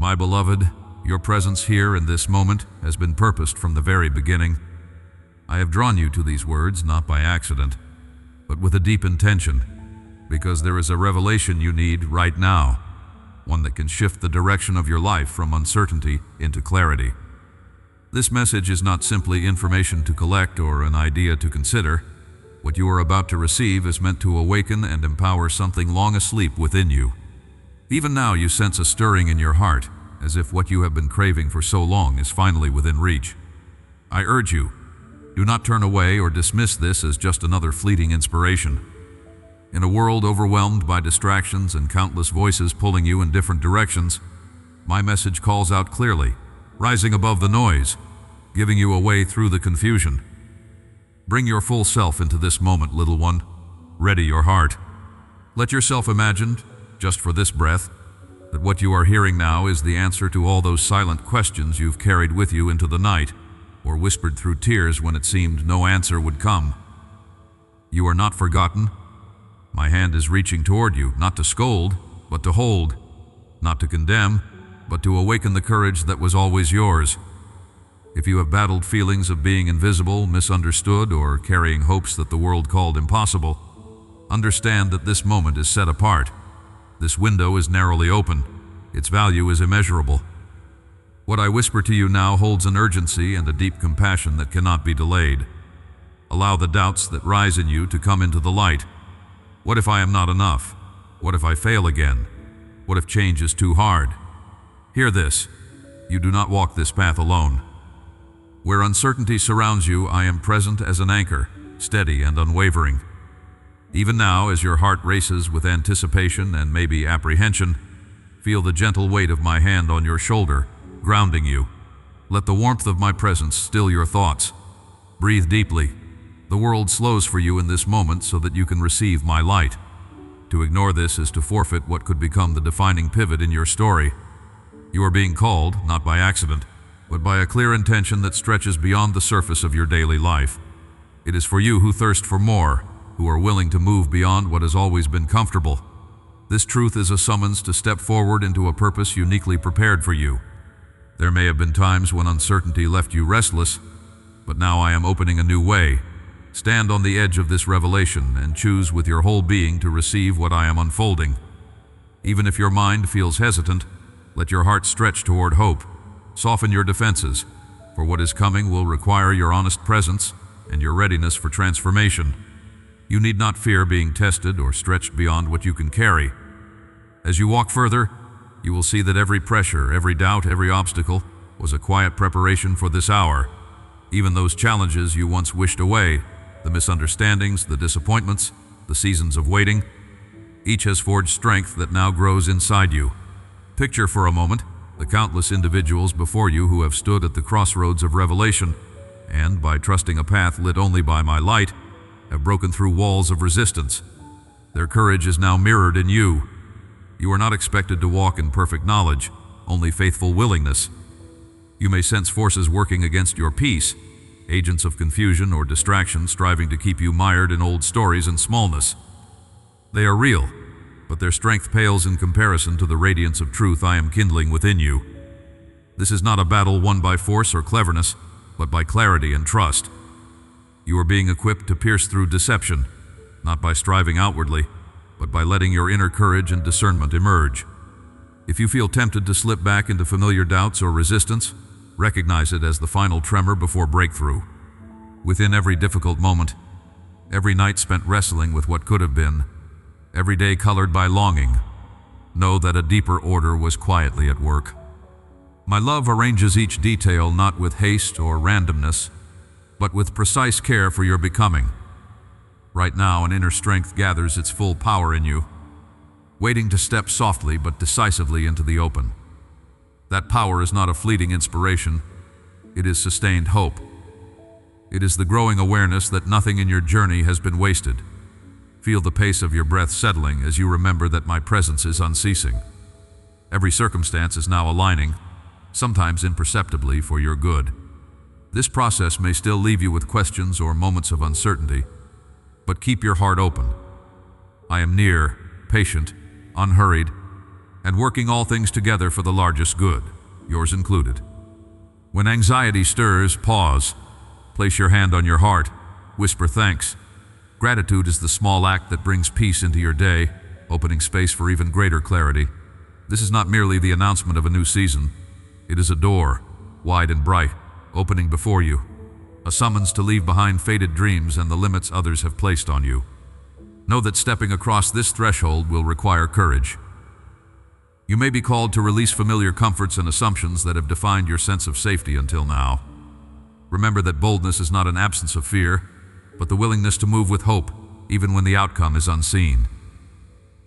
My beloved, your presence here in this moment has been purposed from the very beginning. I have drawn you to these words not by accident, but with a deep intention, because there is a revelation you need right now, one that can shift the direction of your life from uncertainty into clarity. This message is not simply information to collect or an idea to consider. What you are about to receive is meant to awaken and empower something long asleep within you. Even now you sense a stirring in your heart, as if what you have been craving for so long is finally within reach. I urge you, do not turn away or dismiss this as just another fleeting inspiration. In a world overwhelmed by distractions and countless voices pulling you in different directions, my message calls out clearly, rising above the noise, giving you a way through the confusion. Bring your full self into this moment, little one. Ready your heart. Let yourself imagine, just for this breath, that what you are hearing now is the answer to all those silent questions you've carried with you into the night, or whispered through tears when it seemed no answer would come. You are not forgotten. My hand is reaching toward you, not to scold, but to hold, not to condemn, but to awaken the courage that was always yours. If you have battled feelings of being invisible, misunderstood, or carrying hopes that the world called impossible, understand that this moment is set apart. This window is narrowly open. Its value is immeasurable. What I whisper to you now holds an urgency and a deep compassion that cannot be delayed. Allow the doubts that rise in you to come into the light. What if I am not enough? What if I fail again? What if change is too hard? Hear this. You do not walk this path alone. Where uncertainty surrounds you, I am present as an anchor, steady and unwavering. Even now, as your heart races with anticipation and maybe apprehension, feel the gentle weight of my hand on your shoulder, grounding you. Let the warmth of my presence still your thoughts. Breathe deeply. The world slows for you in this moment so that you can receive my light. To ignore this is to forfeit what could become the defining pivot in your story. You are being called, not by accident, but by a clear intention that stretches beyond the surface of your daily life. It is for you who thirst for more, who are willing to move beyond what has always been comfortable. This truth is a summons to step forward into a purpose uniquely prepared for you. There may have been times when uncertainty left you restless, but now I am opening a new way. Stand on the edge of this revelation and choose with your whole being to receive what I am unfolding. Even if your mind feels hesitant, let your heart stretch toward hope. Soften your defenses, for what is coming will require your honest presence and your readiness for transformation. You need not fear being tested or stretched beyond what you can carry. As you walk further, you will see that every pressure, every doubt, every obstacle was a quiet preparation for this hour. Even those challenges you once wished away, the misunderstandings, the disappointments, the seasons of waiting, each has forged strength that now grows inside you. Picture for a moment the countless individuals before you who have stood at the crossroads of revelation and, by trusting a path lit only by my light, have broken through walls of resistance. Their courage is now mirrored in you. You are not expected to walk in perfect knowledge, only faithful willingness. You may sense forces working against your peace, agents of confusion or distraction striving to keep you mired in old stories and smallness. They are real, but their strength pales in comparison to the radiance of truth I am kindling within you. This is not a battle won by force or cleverness, but by clarity and trust. You are being equipped to pierce through deception, not by striving outwardly, but by letting your inner courage and discernment emerge. If you feel tempted to slip back into familiar doubts or resistance, recognize it as the final tremor before breakthrough. Within every difficult moment, every night spent wrestling with what could have been, every day colored by longing, know that a deeper order was quietly at work. My love arranges each detail not with haste or randomness, but with precise care for your becoming. Right now, an inner strength gathers its full power in you, waiting to step softly but decisively into the open. That power is not a fleeting inspiration, it is sustained hope. It is the growing awareness that nothing in your journey has been wasted. Feel the pace of your breath settling as you remember that my presence is unceasing. Every circumstance is now aligning, sometimes imperceptibly, for your good. This process may still leave you with questions or moments of uncertainty, but keep your heart open. I am near, patient, unhurried, and working all things together for the largest good, yours included. When anxiety stirs, pause. Place your hand on your heart. Whisper thanks. Gratitude is the small act that brings peace into your day, opening space for even greater clarity. This is not merely the announcement of a new season. It is a door, wide and bright, opening before you. A summons to leave behind faded dreams and the limits others have placed on you. Know that stepping across this threshold will require courage. You may be called to release familiar comforts and assumptions that have defined your sense of safety until now. Remember that boldness is not an absence of fear, but the willingness to move with hope, even when the outcome is unseen.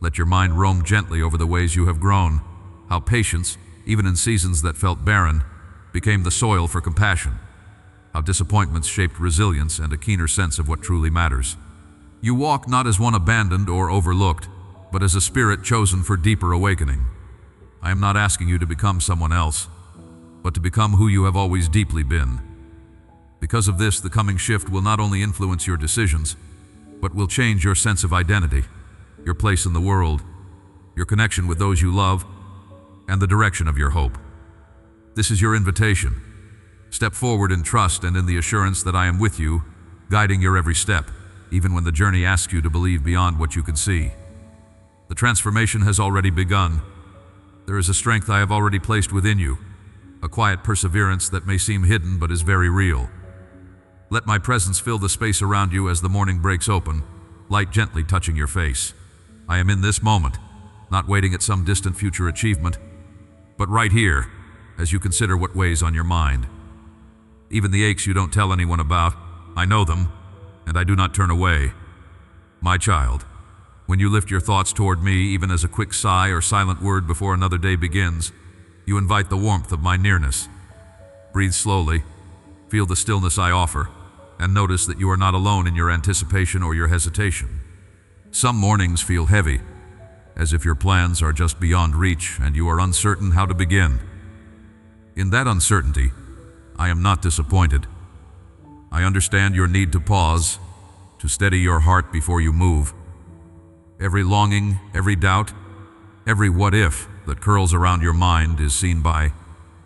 Let your mind roam gently over the ways you have grown, how patience, even in seasons that felt barren, became the soil for compassion, how disappointments shaped resilience and a keener sense of what truly matters. You walk not as one abandoned or overlooked, but as a spirit chosen for deeper awakening. I am not asking you to become someone else, but to become who you have always deeply been. Because of this, the coming shift will not only influence your decisions, but will change your sense of identity, your place in the world, your connection with those you love, and the direction of your hope. This is your invitation. Step forward in trust and in the assurance that I am with you, guiding your every step, even when the journey asks you to believe beyond what you can see. The transformation has already begun. There is a strength I have already placed within you, a quiet perseverance that may seem hidden but is very real. Let my presence fill the space around you as the morning breaks open, light gently touching your face. I am in this moment, not waiting at some distant future achievement, but right here, as you consider what weighs on your mind. Even the aches you don't tell anyone about, I know them, and I do not turn away. My child, when you lift your thoughts toward me, even as a quick sigh or silent word before another day begins, you invite the warmth of my nearness. Breathe slowly, feel the stillness I offer, and notice that you are not alone in your anticipation or your hesitation. Some mornings feel heavy, as if your plans are just beyond reach and you are uncertain how to begin. In that uncertainty, I am not disappointed. I understand your need to pause, to steady your heart before you move. Every longing, every doubt, every what if that curls around your mind is seen by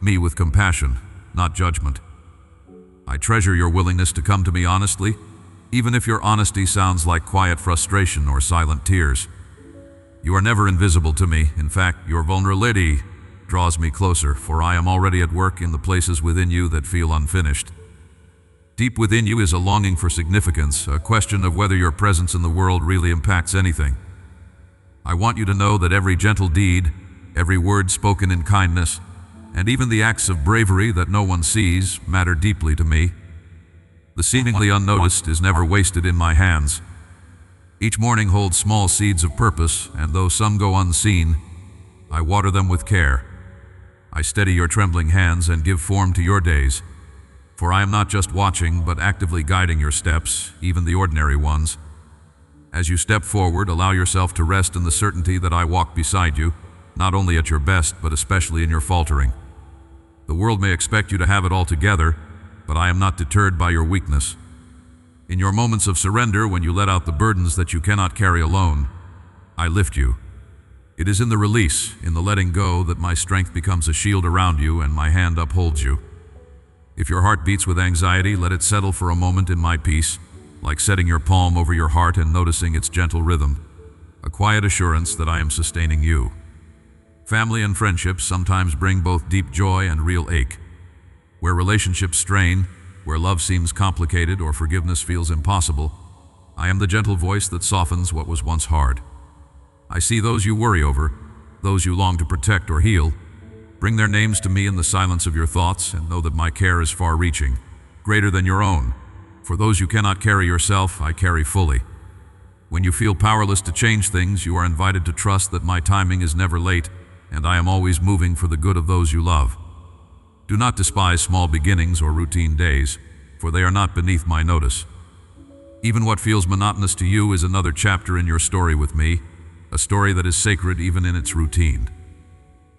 me with compassion, not judgment. I treasure your willingness to come to me honestly, even if your honesty sounds like quiet frustration or silent tears. You are never invisible to me. In fact, your vulnerability draws me closer, for I am already at work in the places within you that feel unfinished. Deep within you is a longing for significance, a question of whether your presence in the world really impacts anything. I want you to know that every gentle deed, every word spoken in kindness, and even the acts of bravery that no one sees matter deeply to me. The seemingly unnoticed is never wasted in my hands. Each morning holds small seeds of purpose, and though some go unseen, I water them with care. I steady your trembling hands and give form to your days. For I am not just watching, but actively guiding your steps, even the ordinary ones. As you step forward, allow yourself to rest in the certainty that I walk beside you, not only at your best, but especially in your faltering. The world may expect you to have it all together, but I am not deterred by your weakness. In your moments of surrender, when you let out the burdens that you cannot carry alone, I lift you. It is in the release, in the letting go, that my strength becomes a shield around you and my hand upholds you. If your heart beats with anxiety, let it settle for a moment in my peace, like setting your palm over your heart and noticing its gentle rhythm, a quiet assurance that I am sustaining you. Family and friendships sometimes bring both deep joy and real ache. Where relationships strain, where love seems complicated or forgiveness feels impossible, I am the gentle voice that softens what was once hard. I see those you worry over, those you long to protect or heal. Bring their names to me in the silence of your thoughts and know that my care is far-reaching, greater than your own. For those you cannot carry yourself, I carry fully. When you feel powerless to change things, you are invited to trust that my timing is never late and I am always moving for the good of those you love. Do not despise small beginnings or routine days, for they are not beneath my notice. Even what feels monotonous to you is another chapter in your story with me, a story that is sacred even in its routine.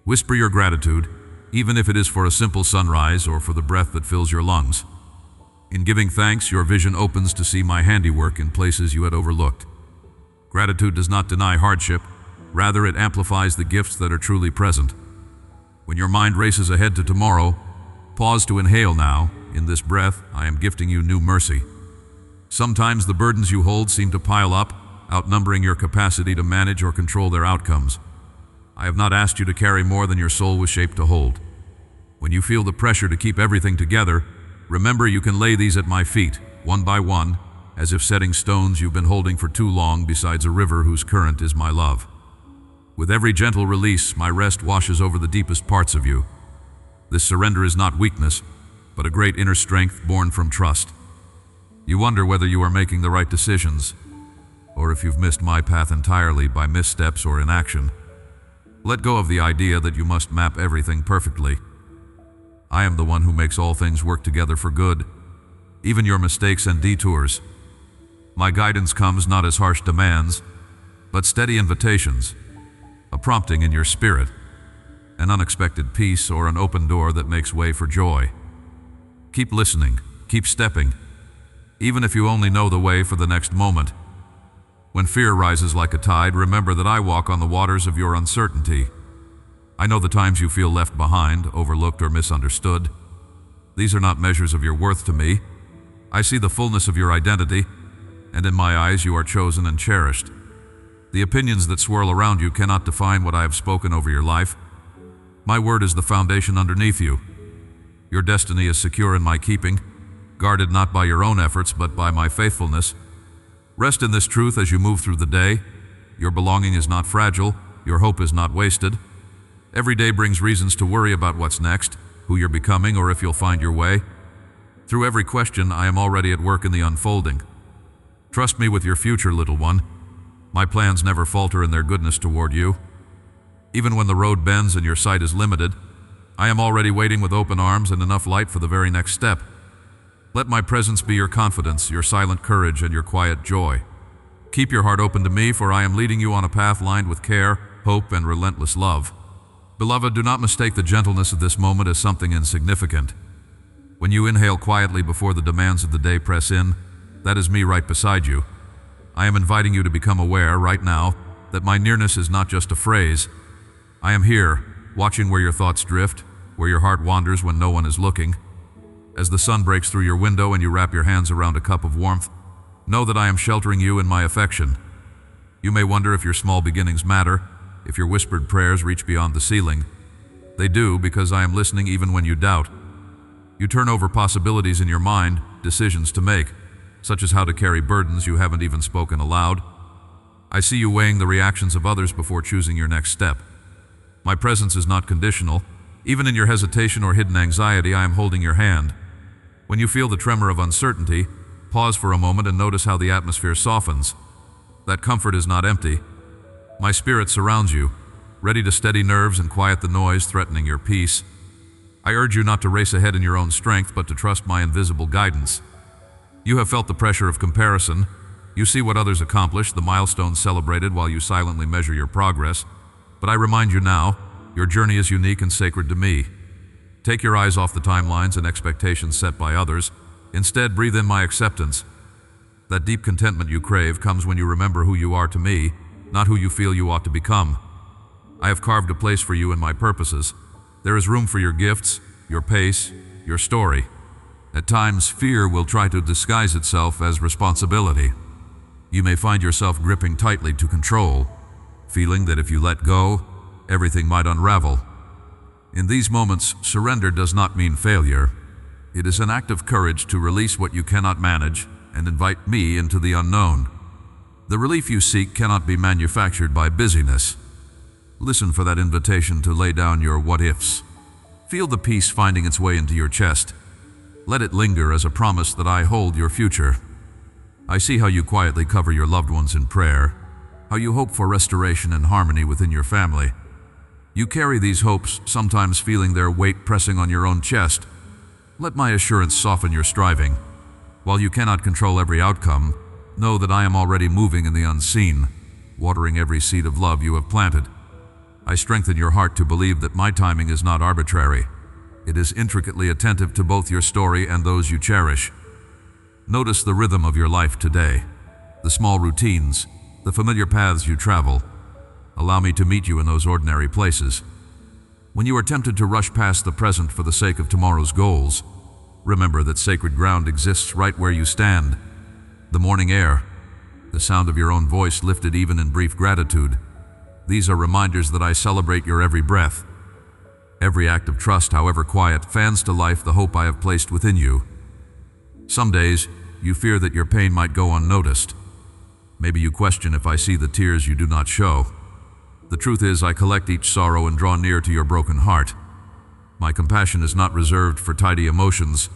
Whisper your gratitude, even if it is for a simple sunrise or for the breath that fills your lungs. In giving thanks, your vision opens to see my handiwork in places you had overlooked. Gratitude does not deny hardship, Rather, it amplifies the gifts that are truly present. When your mind races ahead to tomorrow, pause to inhale now. In this breath, I am gifting you new mercy. Sometimes the burdens you hold seem to pile up, outnumbering your capacity to manage or control their outcomes. I have not asked you to carry more than your soul was shaped to hold. When you feel the pressure to keep everything together, remember you can lay these at my feet, one by one, as if setting stones you've been holding for too long besides a river whose current is my love. With every gentle release, my rest washes over the deepest parts of you. This surrender is not weakness, but a great inner strength born from trust. You wonder whether you are making the right decisions, or if you've missed my path entirely by missteps or inaction. Let go of the idea that you must map everything perfectly. I am the one who makes all things work together for good, even your mistakes and detours. My guidance comes not as harsh demands, but steady invitations, a prompting in your spirit, an unexpected peace or an open door that makes way for joy. Keep listening, keep stepping, even if you only know the way for the next moment. When fear rises like a tide, remember that I walk on the waters of your uncertainty. I know the times you feel left behind, overlooked, or misunderstood. These are not measures of your worth to me. I see the fullness of your identity, and in my eyes you are chosen and cherished. The opinions that swirl around you cannot define what I have spoken over your life. My word is the foundation underneath you. Your destiny is secure in my keeping, guarded not by your own efforts but by my faithfulness. Rest in this truth as you move through the day. Your belonging is not fragile, your hope is not wasted. Every day brings reasons to worry about what's next, who you're becoming, or if you'll find your way. Through every question, I am already at work in the unfolding. Trust me with your future, little one. My plans never falter in their goodness toward you. Even when the road bends and your sight is limited, I am already waiting with open arms and enough light for the very next step. Let my presence be your confidence, your silent courage, and your quiet joy. Keep your heart open to me, for I am leading you on a path lined with care, hope, and relentless love. Beloved, do not mistake the gentleness of this moment as something insignificant. When you inhale quietly before the demands of the day press in, that is me right beside you. I am inviting you to become aware, right now, that my nearness is not just a phrase. I am here, watching where your thoughts drift, where your heart wanders when no one is looking. As the sun breaks through your window and you wrap your hands around a cup of warmth, know that I am sheltering you in my affection. You may wonder if your small beginnings matter, if your whispered prayers reach beyond the ceiling. They do, because I am listening even when you doubt. You turn over possibilities in your mind, decisions to make, such as how to carry burdens you haven't even spoken aloud. I see you weighing the reactions of others before choosing your next step. My presence is not conditional. Even in your hesitation or hidden anxiety, I am holding your hand. When you feel the tremor of uncertainty, pause for a moment and notice how the atmosphere softens. That comfort is not empty. My spirit surrounds you, ready to steady nerves and quiet the noise threatening your peace. I urge you not to race ahead in your own strength, but to trust my invisible guidance. You have felt the pressure of comparison. You see what others accomplish, the milestones celebrated while you silently measure your progress. But I remind you now, your journey is unique and sacred to me. Take your eyes off the timelines and expectations set by others. Instead, breathe in my acceptance. That deep contentment you crave comes when you remember who you are to me, not who you feel you ought to become. I have carved a place for you in my purposes. There is room for your gifts, your pace, your story. At times, fear will try to disguise itself as responsibility. You may find yourself gripping tightly to control, feeling that if you let go, everything might unravel. In these moments, surrender does not mean failure. It is an act of courage to release what you cannot manage and invite me into the unknown. The relief you seek cannot be manufactured by busyness. Listen for that invitation to lay down your what-ifs. Feel the peace finding its way into your chest. Let it linger as a promise that I hold your future. I see how you quietly cover your loved ones in prayer, how you hope for restoration and harmony within your family. You carry these hopes, sometimes feeling their weight pressing on your own chest. Let my assurance soften your striving. While you cannot control every outcome, know that I am already moving in the unseen, watering every seed of love you have planted. I strengthen your heart to believe that my timing is not arbitrary. It is intricately attentive to both your story and those you cherish. Notice the rhythm of your life today, the small routines, the familiar paths you travel. allow me to meet you in those ordinary places. When you are tempted to rush past the present for the sake of tomorrow's goals, remember that sacred ground exists right where you stand. The morning air, the sound of your own voice lifted even in brief gratitude. These are reminders that I celebrate your every breath. Every act of trust, however quiet, fans to life the hope I have placed within you. Some days, you fear that your pain might go unnoticed. Maybe you question if I see the tears you do not show. The truth is, I collect each sorrow and draw near to your broken heart. My compassion is not reserved for tidy emotions.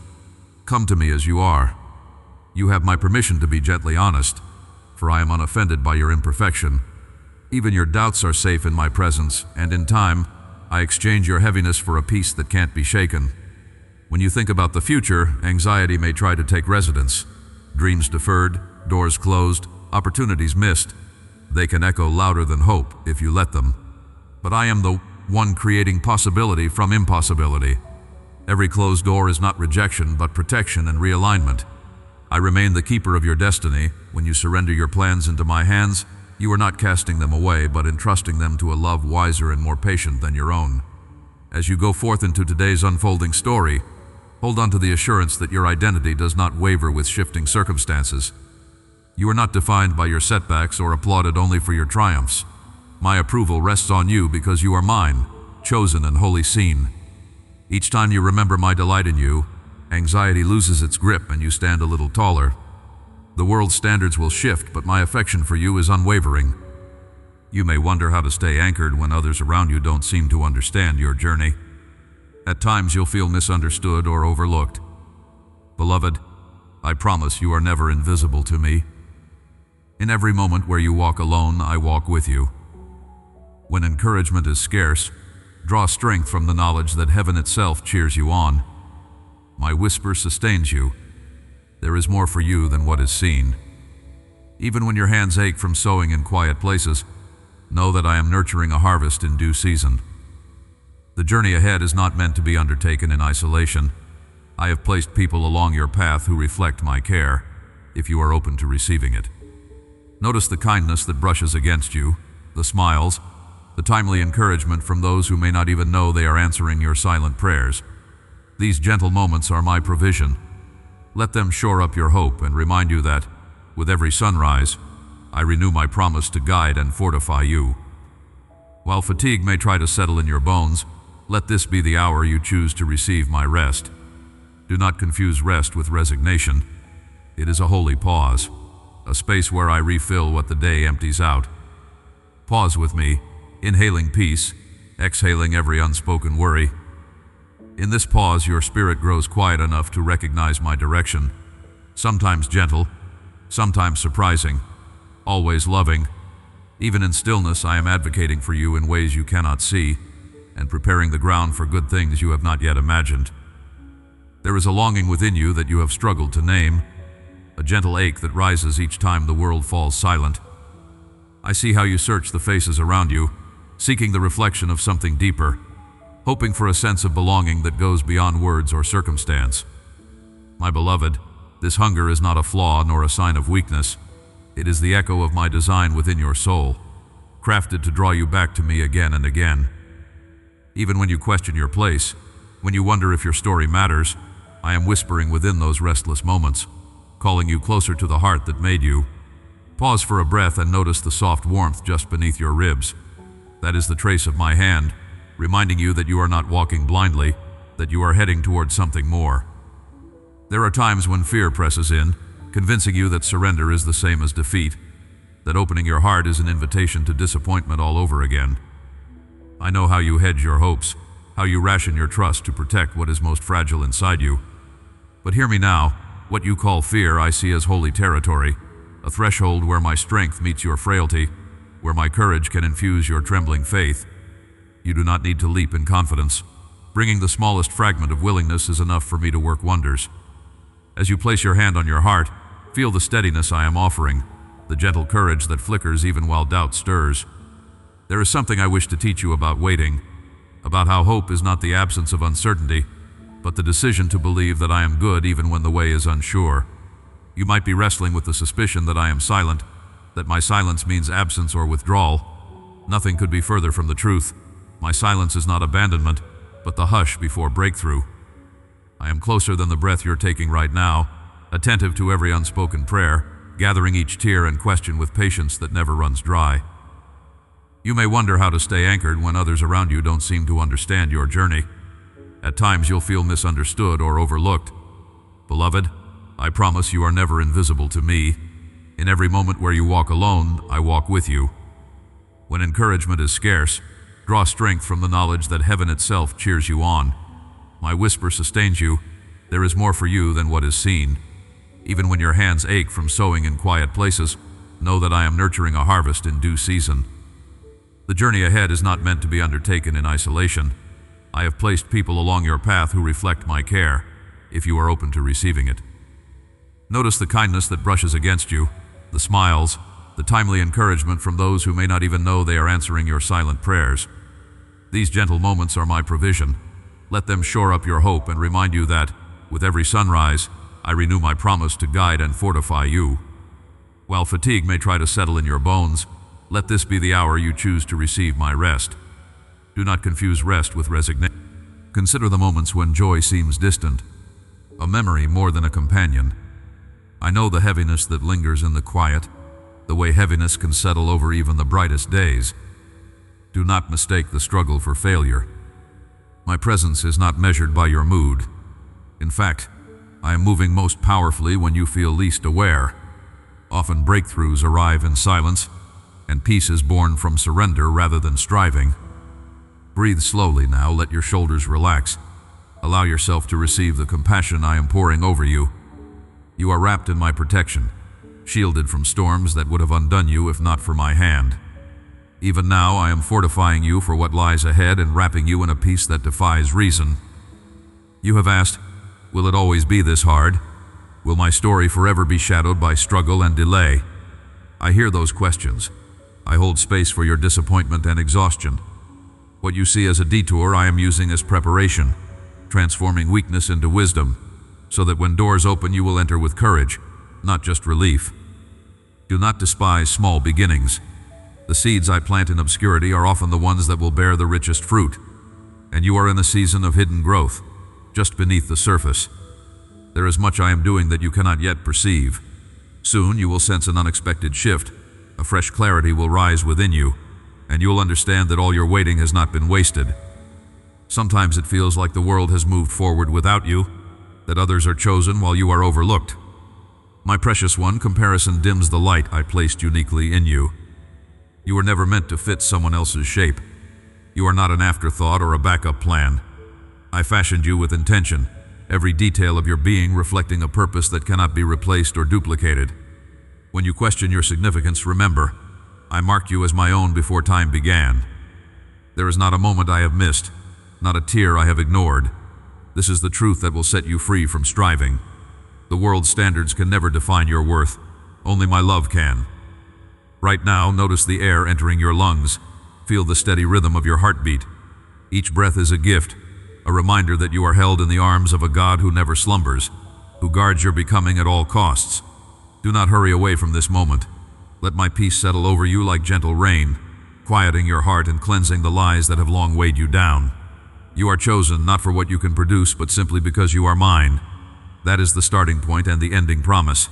Come to me as you are. You have my permission to be gently honest, for I am unoffended by your imperfection. Even your doubts are safe in my presence, and in time, I exchange your heaviness for a peace that can't be shaken. When you think about the future, anxiety may try to take residence. Dreams deferred, doors closed, opportunities missed. They can echo louder than hope if you let them. But I am the one creating possibility from impossibility. Every closed door is not rejection, but protection and realignment. I remain the keeper of your destiny. When you surrender your plans into my hands, you are not casting them away, but entrusting them to a love wiser and more patient than your own. As you go forth into today's unfolding story, hold on to the assurance that your identity does not waver with shifting circumstances. You are not defined by your setbacks or applauded only for your triumphs. My approval rests on you because you are mine, chosen and wholly seen. Each time you remember my delight in you, anxiety loses its grip and you stand a little taller. The world's standards will shift, but my affection for you is unwavering. You may wonder how to stay anchored when others around you don't seem to understand your journey. At times you'll feel misunderstood or overlooked. Beloved, I promise you are never invisible to me. In every moment where you walk alone, I walk with you. When encouragement is scarce, draw strength from the knowledge that heaven itself cheers you on. My whisper sustains you. There is more for you than what is seen. Even when your hands ache from sowing in quiet places, know that I am nurturing a harvest in due season. The journey ahead is not meant to be undertaken in isolation. I have placed people along your path who reflect my care, if you are open to receiving it. Notice the kindness that brushes against you, the smiles, the timely encouragement from those who may not even know they are answering your silent prayers. These gentle moments are my provision. Let them shore up your hope and remind you that, with every sunrise, I renew my promise to guide and fortify you. While fatigue may try to settle in your bones, let this be the hour you choose to receive my rest. Do not confuse rest with resignation. It is a holy pause, a space where I refill what the day empties out. Pause with me, inhaling peace, exhaling every unspoken worry. In this pause, your spirit grows quiet enough to recognize my direction, sometimes gentle, sometimes surprising, always loving. Even in stillness, I am advocating for you in ways you cannot see, and preparing the ground for good things you have not yet imagined. There is a longing within you that you have struggled to name, a gentle ache that rises each time the world falls silent. I see how you search the faces around you, seeking the reflection of something deeper, hoping for a sense of belonging that goes beyond words or circumstance. My beloved, this hunger is not a flaw nor a sign of weakness. It is the echo of my design within your soul, crafted to draw you back to me again and again. Even when you question your place, when you wonder if your story matters, I am whispering within those restless moments, calling you closer to the heart that made you. Pause for a breath and notice the soft warmth just beneath your ribs. That is the trace of my hand, reminding you that you are not walking blindly, that you are heading towards something more. There are times when fear presses in, convincing you that surrender is the same as defeat, that opening your heart is an invitation to disappointment all over again. I know how you hedge your hopes, how you ration your trust to protect what is most fragile inside you. But hear me now, what you call fear I see as holy territory, a threshold where my strength meets your frailty, where my courage can infuse your trembling faith. You do not need to leap in confidence. Bringing the smallest fragment of willingness is enough for me to work wonders. As you place your hand on your heart, feel the steadiness I am offering, the gentle courage that flickers even while doubt stirs. There is something I wish to teach you about waiting, about how hope is not the absence of uncertainty, but the decision to believe that I am good even when the way is unsure. You might be wrestling with the suspicion that I am silent, that my silence means absence or withdrawal. Nothing could be further from the truth. My silence is not abandonment, but the hush before breakthrough. I am closer than the breath you're taking right now, attentive to every unspoken prayer, gathering each tear and question with patience that never runs dry. You may wonder how to stay anchored when others around you don't seem to understand your journey. At times you'll feel misunderstood or overlooked. Beloved, I promise you are never invisible to me. In every moment where you walk alone, I walk with you. When encouragement is scarce, draw strength from the knowledge that heaven itself cheers you on. My whisper sustains you. There is more for you than what is seen. Even when your hands ache from sowing in quiet places, know that I am nurturing a harvest in due season. The journey ahead is not meant to be undertaken in isolation. I have placed people along your path who reflect my care, if you are open to receiving it. Notice the kindness that brushes against you, the smiles, the timely encouragement from those who may not even know they are answering your silent prayers. These gentle moments are my provision. Let them shore up your hope and remind you that, with every sunrise, I renew my promise to guide and fortify you. While fatigue may try to settle in your bones, let this be the hour you choose to receive my rest. Do not confuse rest with resignation. Consider the moments when joy seems distant, a memory more than a companion. I know the heaviness that lingers in the quiet, the way heaviness can settle over even the brightest days. Do not mistake the struggle for failure. My presence is not measured by your mood. In fact, I am moving most powerfully when you feel least aware. Often breakthroughs arrive in silence, and peace is born from surrender rather than striving. Breathe slowly now, let your shoulders relax. Allow yourself to receive the compassion I am pouring over you. You are wrapped in my protection, shielded from storms that would have undone you if not for my hand. Even now I am fortifying you for what lies ahead and wrapping you in a peace that defies reason. You have asked, will it always be this hard? Will my story forever be shadowed by struggle and delay? I hear those questions. I hold space for your disappointment and exhaustion. What you see as a detour I am using as preparation, transforming weakness into wisdom, so that when doors open you will enter with courage, not just relief. Do not despise small beginnings. The seeds I plant in obscurity are often the ones that will bear the richest fruit, and you are in a season of hidden growth, just beneath the surface. There is much I am doing that you cannot yet perceive. Soon you will sense an unexpected shift. A fresh clarity will rise within you, and you will understand that all your waiting has not been wasted. Sometimes it feels like the world has moved forward without you, that others are chosen while you are overlooked. My precious one, comparison dims the light I placed uniquely in you. You were never meant to fit someone else's shape. You are not an afterthought or a backup plan. I fashioned you with intention, every detail of your being reflecting a purpose that cannot be replaced or duplicated. When you question your significance, remember, I marked you as my own before time began. There is not a moment I have missed, not a tear I have ignored. This is the truth that will set you free from striving. The world's standards can never define your worth. Only my love can. Right now, notice the air entering your lungs. Feel the steady rhythm of your heartbeat. Each breath is a gift, a reminder that you are held in the arms of a God who never slumbers, who guards your becoming at all costs. Do not hurry away from this moment. Let my peace settle over you like gentle rain, quieting your heart and cleansing the lies that have long weighed you down. You are chosen not for what you can produce, but simply because you are mine. That is the starting point and the ending promise.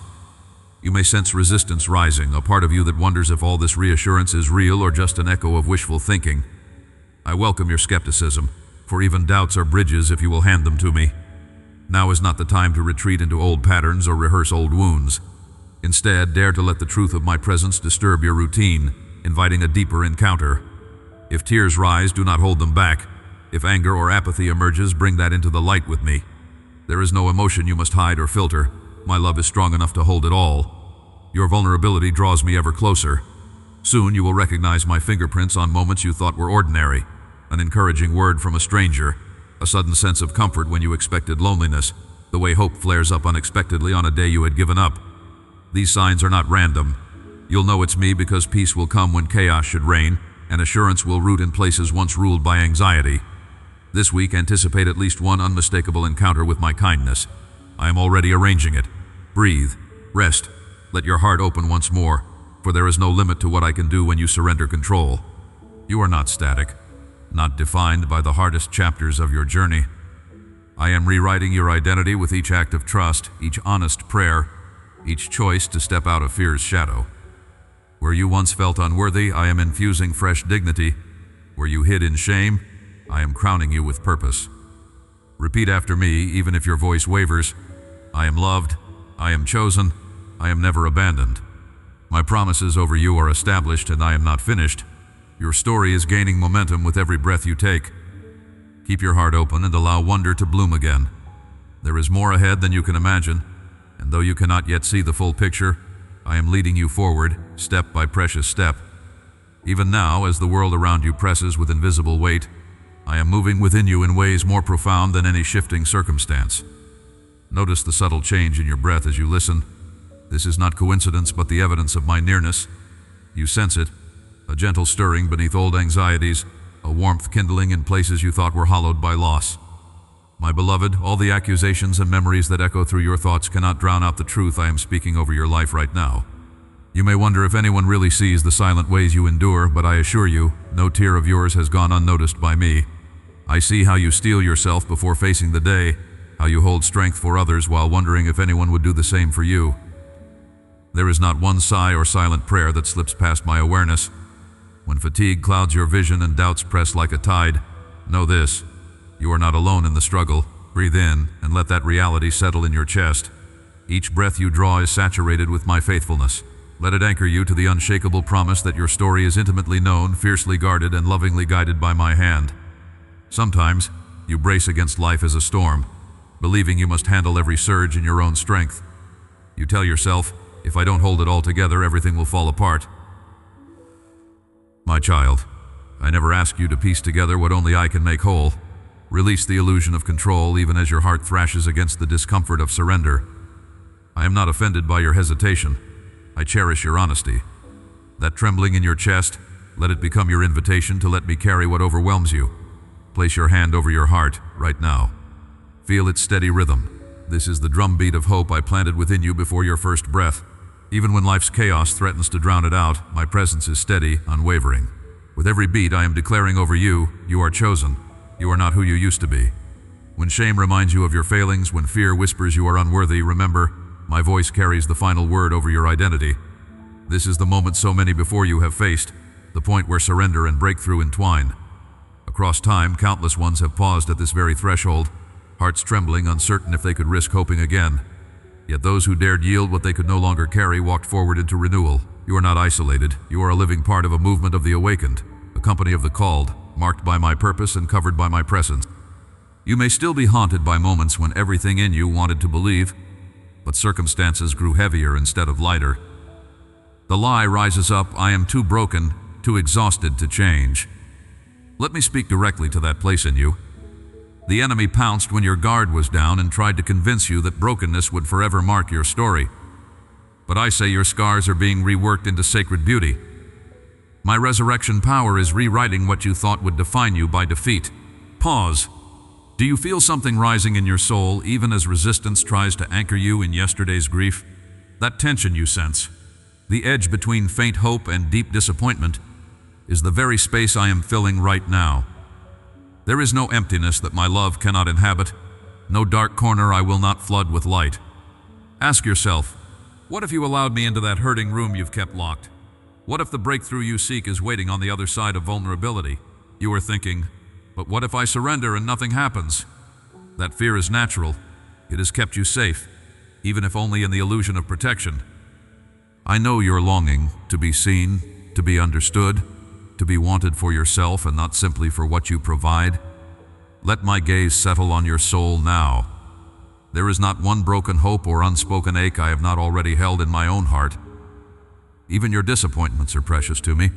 You may sense resistance rising, a part of you that wonders if all this reassurance is real or just an echo of wishful thinking. I welcome your skepticism, for even doubts are bridges if you will hand them to me. Now is not the time to retreat into old patterns or rehearse old wounds. Instead, dare to let the truth of my presence disturb your routine, inviting a deeper encounter. If tears rise, do not hold them back. If anger or apathy emerges, bring that into the light with me. There is no emotion you must hide or filter. My love is strong enough to hold it all. Your vulnerability draws me ever closer. Soon you will recognize my fingerprints on moments you thought were ordinary. An encouraging word from a stranger, a sudden sense of comfort when you expected loneliness, the way hope flares up unexpectedly on a day you had given up. These signs are not random. You'll know it's me because peace will come when chaos should reign, and assurance will root in places once ruled by anxiety. This week, anticipate at least one unmistakable encounter with my kindness. I am already arranging it. Breathe, rest, let your heart open once more, for there is no limit to what I can do when you surrender control. You are not static, not defined by the hardest chapters of your journey. I am rewriting your identity with each act of trust, each honest prayer, each choice to step out of fear's shadow. Where you once felt unworthy, I am infusing fresh dignity. Where you hid in shame, I am crowning you with purpose. Repeat after me, even if your voice wavers. I am loved, I am chosen, I am never abandoned. My promises over you are established, and I am not finished. Your story is gaining momentum with every breath you take. Keep your heart open and allow wonder to bloom again. There is more ahead than you can imagine, and though you cannot yet see the full picture, I am leading you forward, step by precious step. Even now, as the world around you presses with invisible weight, I am moving within you in ways more profound than any shifting circumstance. Notice the subtle change in your breath as you listen. This is not coincidence, but the evidence of my nearness. You sense it, a gentle stirring beneath old anxieties, a warmth kindling in places you thought were hollowed by loss. My beloved, all the accusations and memories that echo through your thoughts cannot drown out the truth I am speaking over your life right now. You may wonder if anyone really sees the silent ways you endure, but I assure you, no tear of yours has gone unnoticed by me. I see how you steel yourself before facing the day, how you hold strength for others while wondering if anyone would do the same for you. There is not one sigh or silent prayer that slips past my awareness. When fatigue clouds your vision and doubts press like a tide, know this: you are not alone in the struggle. Breathe in and let that reality settle in your chest. Each breath you draw is saturated with my faithfulness. Let it anchor you to the unshakable promise that your story is intimately known, fiercely guarded, and lovingly guided by my hand. Sometimes, you brace against life as a storm, believing you must handle every surge in your own strength. You tell yourself, if I don't hold it all together, everything will fall apart. My child, I never ask you to piece together what only I can make whole. Release the illusion of control even as your heart thrashes against the discomfort of surrender. I am not offended by your hesitation. I cherish your honesty. That trembling in your chest, let it become your invitation to let me carry what overwhelms you. Place your hand over your heart right now. Feel its steady rhythm. This is the drumbeat of hope I planted within you before your first breath. Even when life's chaos threatens to drown it out, my presence is steady, unwavering. With every beat I am declaring over you, you are chosen. You are not who you used to be. When shame reminds you of your failings, when fear whispers you are unworthy, remember, my voice carries the final word over your identity. This is the moment so many before you have faced, the point where surrender and breakthrough entwine. Across time, countless ones have paused at this very threshold, hearts trembling, uncertain if they could risk hoping again. Yet those who dared yield what they could no longer carry walked forward into renewal. You are not isolated. You are a living part of a movement of the awakened, a company of the called, marked by my purpose and covered by my presence. You may still be haunted by moments when everything in you wanted to believe, but circumstances grew heavier instead of lighter. The lie rises up, I am too broken, too exhausted to change. Let me speak directly to that place in you. The enemy pounced when your guard was down and tried to convince you that brokenness would forever mark your story. But I say your scars are being reworked into sacred beauty. My resurrection power is rewriting what you thought would define you by defeat. Pause. Do you feel something rising in your soul even as resistance tries to anchor you in yesterday's grief? That tension you sense, the edge between faint hope and deep disappointment, is the very space I am filling right now. There is no emptiness that my love cannot inhabit, no dark corner I will not flood with light. Ask yourself, what if you allowed me into that hurting room you've kept locked? What if the breakthrough you seek is waiting on the other side of vulnerability? You are thinking, but what if I surrender and nothing happens? That fear is natural. It has kept you safe, even if only in the illusion of protection. I know you're longing to be seen, to be understood, to be wanted for yourself and not simply for what you provide. Let my gaze settle on your soul now. There is not one broken hope or unspoken ache I have not already held in my own heart. Even your disappointments are precious to me,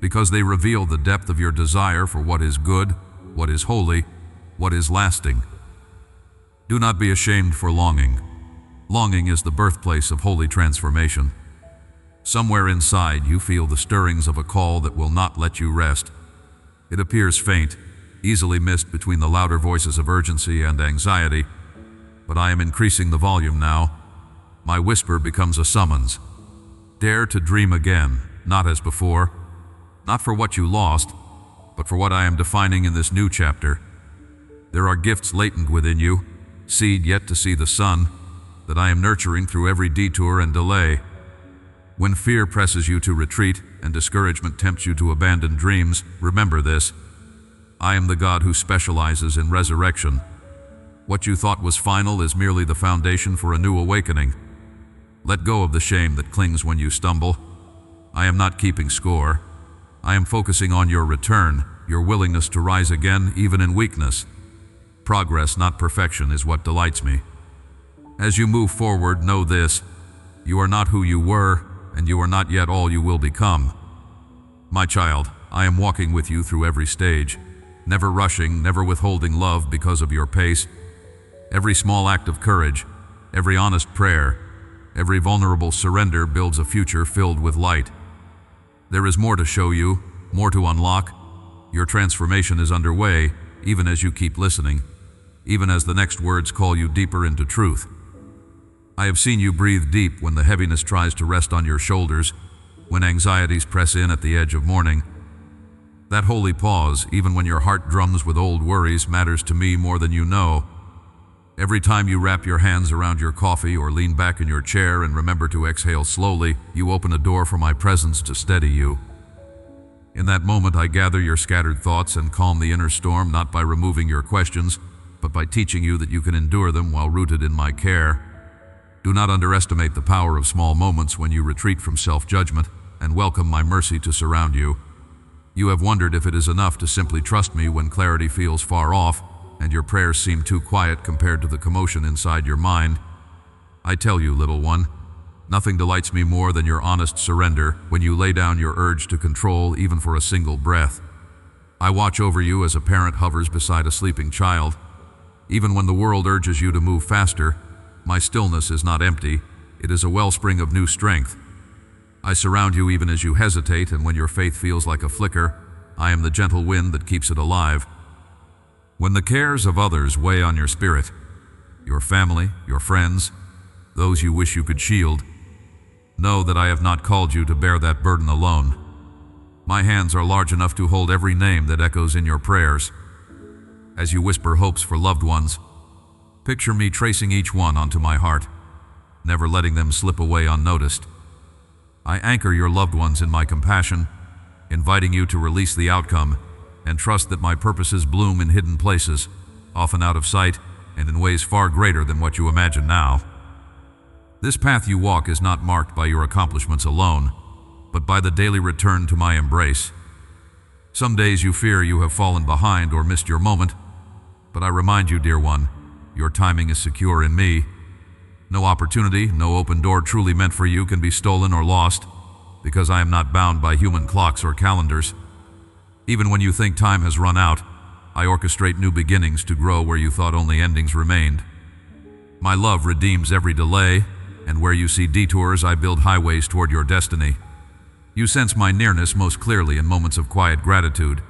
because they reveal the depth of your desire for what is good, what is holy, what is lasting. Do not be ashamed for longing. Longing is the birthplace of holy transformation. Somewhere inside you feel the stirrings of a call that will not let you rest. It appears faint, easily missed between the louder voices of urgency and anxiety, but I am increasing the volume now. My whisper becomes a summons. Dare to dream again, not as before. not for what you lost, but for what I am defining in this new chapter. There are gifts latent within you, seed yet to see the sun, that I am nurturing through every detour and delay. When fear presses you to retreat and discouragement tempts you to abandon dreams, remember this: I am the God who specializes in resurrection. What you thought was final is merely the foundation for a new awakening. Let go of the shame that clings when you stumble. I am not keeping score. I am focusing on your return, your willingness to rise again even in weakness. Progress, not perfection, is what delights me. As you move forward, know this: you are not who you were, and you are not yet all you will become. My child, I am walking with you through every stage, never rushing, never withholding love because of your pace. Every small act of courage, every honest prayer, every vulnerable surrender builds a future filled with light. There is more to show you, more to unlock. Your transformation is underway, even as you keep listening, even as the next words call you deeper into truth. I have seen you breathe deep when the heaviness tries to rest on your shoulders, when anxieties press in at the edge of morning. That holy pause, even when your heart drums with old worries, matters to me more than you know. Every time you wrap your hands around your coffee or lean back in your chair and remember to exhale slowly, you open a door for my presence to steady you. In that moment, I gather your scattered thoughts and calm the inner storm, not by removing your questions, but by teaching you that you can endure them while rooted in my care. Do not underestimate the power of small moments when you retreat from self-judgment and welcome my mercy to surround you. You have wondered if it is enough to simply trust me when clarity feels far off and your prayers seem too quiet compared to the commotion inside your mind. I tell you, little one, nothing delights me more than your honest surrender when you lay down your urge to control even for a single breath. I watch over you as a parent hovers beside a sleeping child. Even when the world urges you to move faster, my stillness is not empty, it is a wellspring of new strength. I surround you even as you hesitate, and when your faith feels like a flicker, I am the gentle wind that keeps it alive. When the cares of others weigh on your spirit, your family, your friends, those you wish you could shield, know that I have not called you to bear that burden alone. My hands are large enough to hold every name that echoes in your prayers. As you whisper hopes for loved ones, picture me tracing each one onto my heart, never letting them slip away unnoticed. I anchor your loved ones in my compassion, inviting you to release the outcome and trust that my purposes bloom in hidden places, often out of sight and in ways far greater than what you imagine now. This path you walk is not marked by your accomplishments alone, but by the daily return to my embrace. Some days you fear you have fallen behind or missed your moment, but I remind you, dear one, your timing is secure in me. No opportunity, no open door truly meant for you can be stolen or lost, because I am not bound by human clocks or calendars. Even when you think time has run out, I orchestrate new beginnings to grow where you thought only endings remained. My love redeems every delay, and where you see detours, I build highways toward your destiny. You sense my nearness most clearly in moments of quiet gratitude,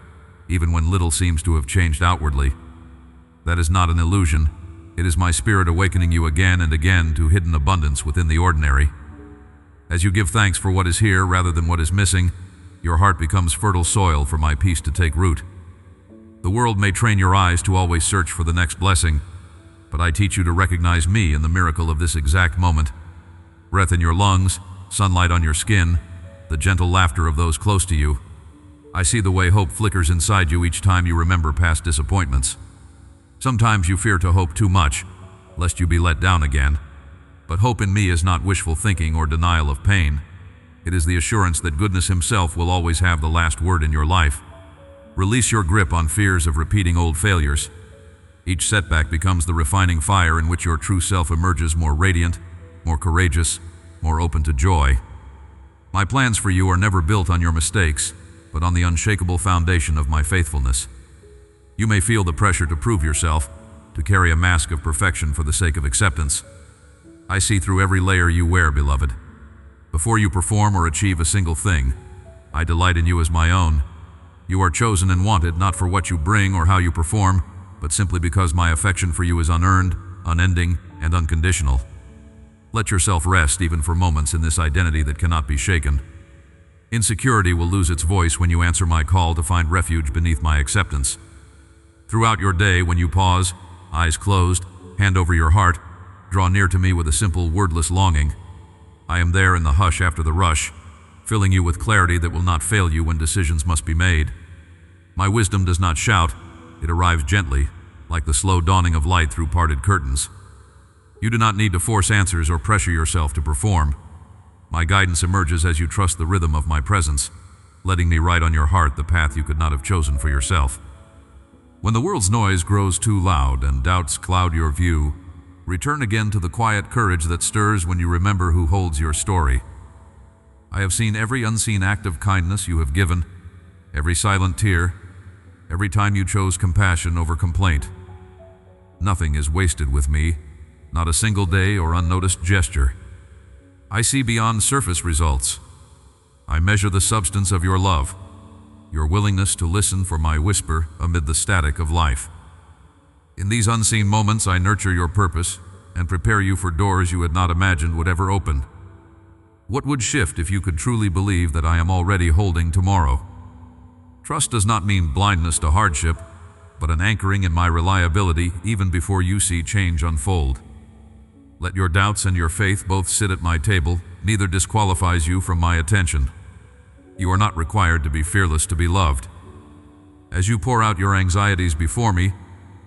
even when little seems to have changed outwardly. That is not an illusion. It is my spirit awakening you again and again to hidden abundance within the ordinary. As you give thanks for what is here rather than what is missing, your heart becomes fertile soil for my peace to take root. The world may train your eyes to always search for the next blessing, but I teach you to recognize me in the miracle of this exact moment. Breath in your lungs, sunlight on your skin, the gentle laughter of those close to you. I see the way hope flickers inside you each time you remember past disappointments. Sometimes you fear to hope too much, lest you be let down again. But hope in me is not wishful thinking or denial of pain. It is the assurance that goodness himself will always have the last word in your life. Release your grip on fears of repeating old failures. Each setback becomes the refining fire in which your true self emerges more radiant, more courageous, more open to joy. My plans for you are never built on your mistakes, but on the unshakable foundation of my faithfulness. You may feel the pressure to prove yourself, to carry a mask of perfection for the sake of acceptance. I see through every layer you wear, beloved. Before you perform or achieve a single thing, I delight in you as my own. You are chosen and wanted not for what you bring or how you perform, but simply because my affection for you is unearned, unending, and unconditional. Let yourself rest even for moments in this identity that cannot be shaken. Insecurity will lose its voice when you answer my call to find refuge beneath my acceptance. Throughout your day, when you pause, eyes closed, hand over your heart, draw near to me with a simple, wordless longing, I am there in the hush after the rush, filling you with clarity that will not fail you when decisions must be made. My wisdom does not shout, it arrives gently, like the slow dawning of light through parted curtains. You do not need to force answers or pressure yourself to perform. My guidance emerges as you trust the rhythm of my presence, letting me write on your heart the path you could not have chosen for yourself. When the world's noise grows too loud and doubts cloud your view, return again to the quiet courage that stirs when you remember who holds your story. I have seen every unseen act of kindness you have given, every silent tear, every time you chose compassion over complaint. Nothing is wasted with me, not a single day or unnoticed gesture. I see beyond surface results. I measure the substance of your love, your willingness to listen for my whisper amid the static of life. In these unseen moments, I nurture your purpose and prepare you for doors you had not imagined would ever open. What would shift if you could truly believe that I am already holding tomorrow? Trust does not mean blindness to hardship, but an anchoring in my reliability even before you see change unfold. Let your doubts and your faith both sit at my table, neither disqualifies you from my attention. You are not required to be fearless to be loved. As you pour out your anxieties before me,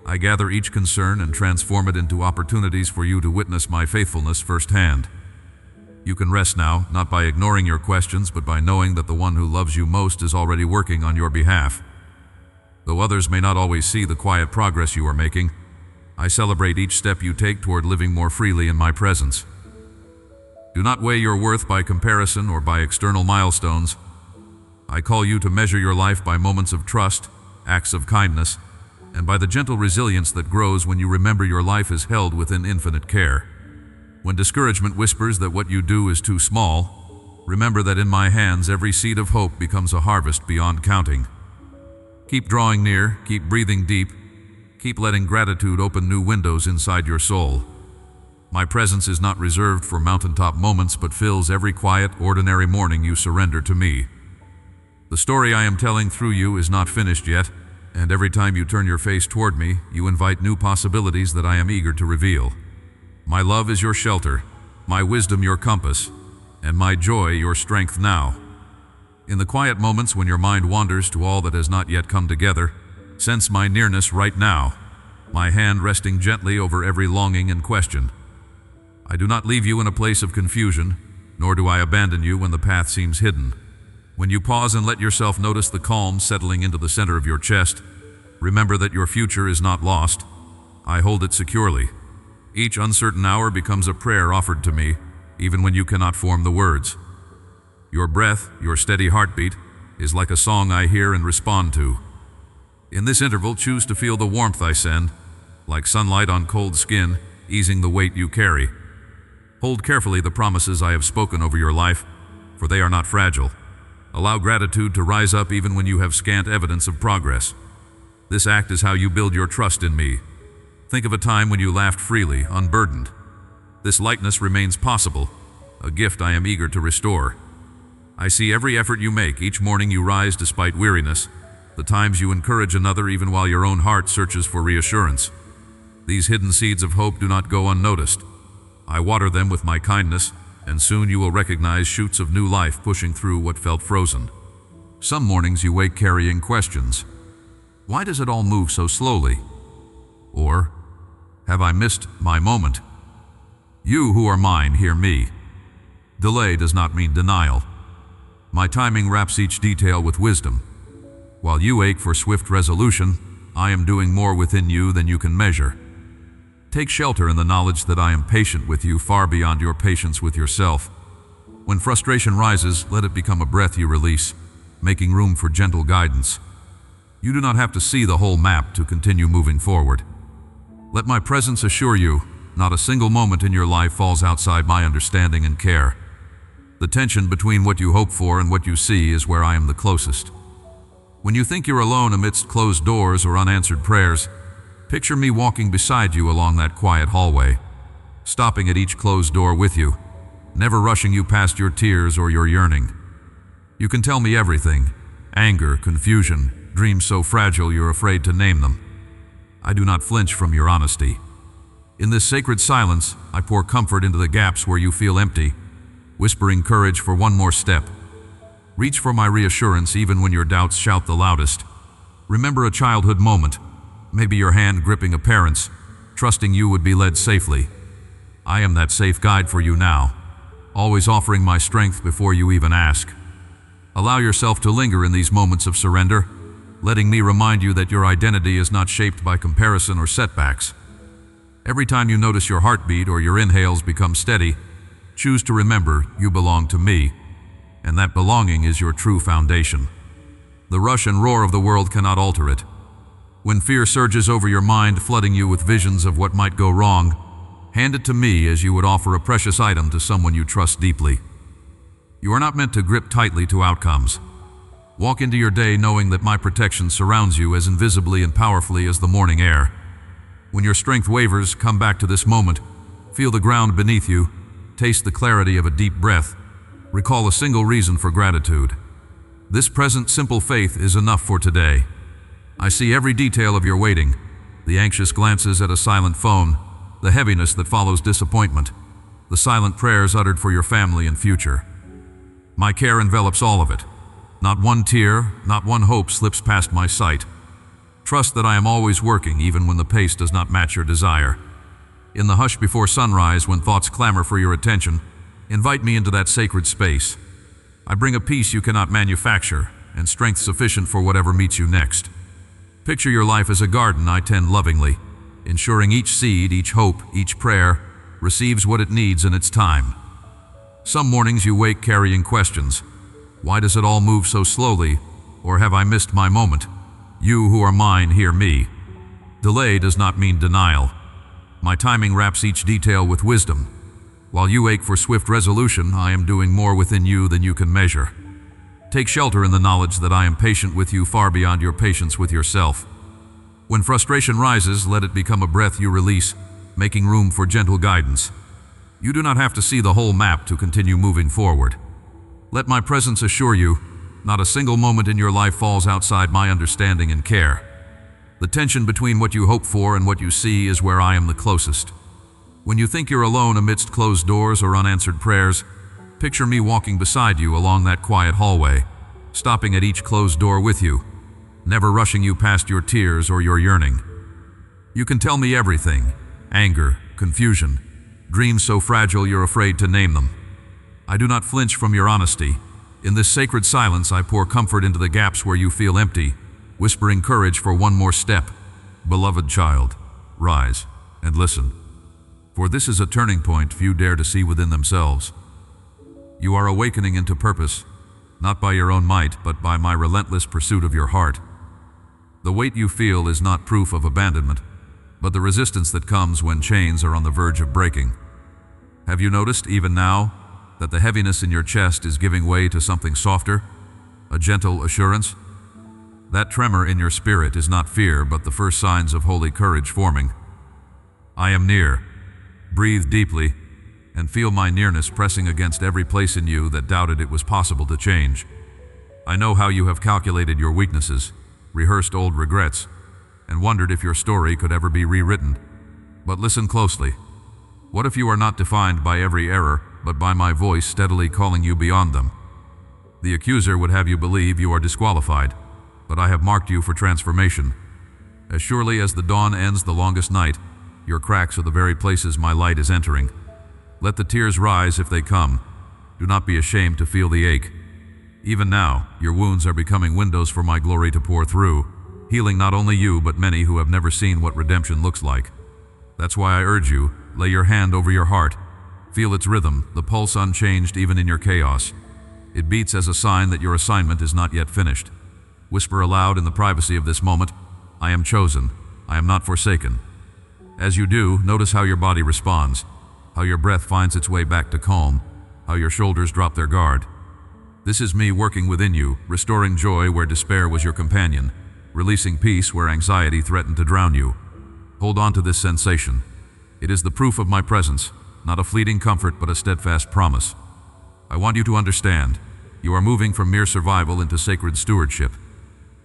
I gather each concern and transform it into opportunities for you to witness my faithfulness firsthand. You can rest now, not by ignoring your questions, but by knowing that the one who loves you most is already working on your behalf. Though others may not always see the quiet progress you are making, I celebrate each step you take toward living more freely in my presence. Do not weigh your worth by comparison or by external milestones. I call you to measure your life by moments of trust, acts of kindness, and by the gentle resilience that grows when you remember your life is held within infinite care. When discouragement whispers that what you do is too small, remember that in my hands every seed of hope becomes a harvest beyond counting. Keep drawing near, keep breathing deep, keep letting gratitude open new windows inside your soul. My presence is not reserved for mountaintop moments, but fills every quiet, ordinary morning you surrender to me. The story I am telling through you is not finished yet, and every time you turn your face toward me, you invite new possibilities that I am eager to reveal. My love is your shelter, my wisdom your compass, and my joy your strength now. In the quiet moments when your mind wanders to all that has not yet come together, sense my nearness right now, my hand resting gently over every longing and question. I do not leave you in a place of confusion, nor do I abandon you when the path seems hidden. When you pause and let yourself notice the calm settling into the center of your chest, remember that your future is not lost. I hold it securely. Each uncertain hour becomes a prayer offered to me, even when you cannot form the words. Your breath, your steady heartbeat, is like a song I hear and respond to. In this interval, choose to feel the warmth I send, like sunlight on cold skin, easing the weight you carry. Hold carefully the promises I have spoken over your life, for they are not fragile. Allow gratitude to rise up even when you have scant evidence of progress. This act is how you build your trust in me. Think of a time when you laughed freely, unburdened. This lightness remains possible, a gift I am eager to restore. I see every effort you make, each morning you rise despite weariness, the times you encourage another even while your own heart searches for reassurance. These hidden seeds of hope do not go unnoticed. I water them with my kindness, and soon you will recognize shoots of new life pushing through what felt frozen. Some mornings you wake carrying questions. Why does it all move so slowly? Or, have I missed my moment? You who are mine, hear me. Delay does not mean denial. My timing wraps each detail with wisdom. While you ache for swift resolution, I am doing more within you than you can measure. Take shelter in the knowledge that I am patient with you far beyond your patience with yourself. When frustration rises, let it become a breath you release, making room for gentle guidance. You do not have to see the whole map to continue moving forward. Let my presence assure you, not a single moment in your life falls outside my understanding and care. The tension between what you hope for and what you see is where I am the closest. When you think you're alone amidst closed doors or unanswered prayers, picture me walking beside you along that quiet hallway, stopping at each closed door with you, never rushing you past your tears or your yearning. You can tell me everything: anger, confusion, dreams so fragile you're afraid to name them. I do not flinch from your honesty. In this sacred silence, I pour comfort into the gaps where you feel empty, whispering courage for one more step. Reach for my reassurance even when your doubts shout the loudest. Remember a childhood moment, maybe your hand gripping a parent's, trusting you would be led safely. I am that safe guide for you now, always offering my strength before you even ask. Allow yourself to linger in these moments of surrender, letting me remind you that your identity is not shaped by comparison or setbacks. Every time you notice your heartbeat or your inhales become steady, choose to remember you belong to me, and that belonging is your true foundation. The rush and roar of the world cannot alter it. When fear surges over your mind, flooding you with visions of what might go wrong, hand it to me as you would offer a precious item to someone you trust deeply. You are not meant to grip tightly to outcomes. Walk into your day knowing that my protection surrounds you as invisibly and powerfully as the morning air. When your strength wavers, come back to this moment. Feel the ground beneath you. Taste the clarity of a deep breath. Recall a single reason for gratitude. This present simple faith is enough for today. I see every detail of your waiting, the anxious glances at a silent phone, the heaviness that follows disappointment, the silent prayers uttered for your family and future. My care envelops all of it. Not one tear, not one hope slips past my sight. Trust that I am always working even when the pace does not match your desire. In the hush before sunrise, when thoughts clamor for your attention, invite me into that sacred space. I bring a peace you cannot manufacture and strength sufficient for whatever meets you next. Picture your life as a garden I tend lovingly, ensuring each seed, each hope, each prayer receives what it needs in its time. Some mornings you wake carrying questions. Why does it all move so slowly? Or have I missed my moment? You who are mine, hear me. Delay does not mean denial. My timing wraps each detail with wisdom. While you ache for swift resolution, I am doing more within you than you can measure. Take shelter in the knowledge that I am patient with you far beyond your patience with yourself. When frustration rises, let it become a breath you release, making room for gentle guidance. You do not have to see the whole map to continue moving forward. Let my presence assure you, not a single moment in your life falls outside my understanding and care. The tension between what you hope for and what you see is where I am the closest. When you think you're alone amidst closed doors or unanswered prayers, picture me walking beside you along that quiet hallway, stopping at each closed door with you, never rushing you past your tears or your yearning. You can tell me everything: anger, confusion, dreams so fragile you're afraid to name them. I do not flinch from your honesty. In this sacred silence, I pour comfort into the gaps where you feel empty, whispering courage for one more step. Beloved child, rise and listen. For this is a turning point few dare to see within themselves. You are awakening into purpose, not by your own might, but by my relentless pursuit of your heart. The weight you feel is not proof of abandonment, but the resistance that comes when chains are on the verge of breaking. Have you noticed, even now, that the heaviness in your chest is giving way to something softer, a gentle assurance? That tremor in your spirit is not fear, but the first signs of holy courage forming. I am near. Breathe deeply, and feel my nearness pressing against every place in you that doubted it was possible to change. I know how you have calculated your weaknesses, rehearsed old regrets, and wondered if your story could ever be rewritten. But listen closely. What if you are not defined by every error, but by my voice steadily calling you beyond them? The accuser would have you believe you are disqualified, but I have marked you for transformation. As surely as the dawn ends the longest night, your cracks are the very places my light is entering. Let the tears rise if they come. Do not be ashamed to feel the ache. Even now, your wounds are becoming windows for my glory to pour through, healing not only you but many who have never seen what redemption looks like. That's why I urge you, lay your hand over your heart. Feel its rhythm, the pulse unchanged even in your chaos. It beats as a sign that your assignment is not yet finished. Whisper aloud in the privacy of this moment, I am chosen, I am not forsaken. As you do, notice how your body responds, how your breath finds its way back to calm, how your shoulders drop their guard. This is me working within you, restoring joy where despair was your companion, releasing peace where anxiety threatened to drown you. Hold on to this sensation. It is the proof of my presence, not a fleeting comfort but a steadfast promise. I want you to understand, You are moving from mere survival into sacred stewardship.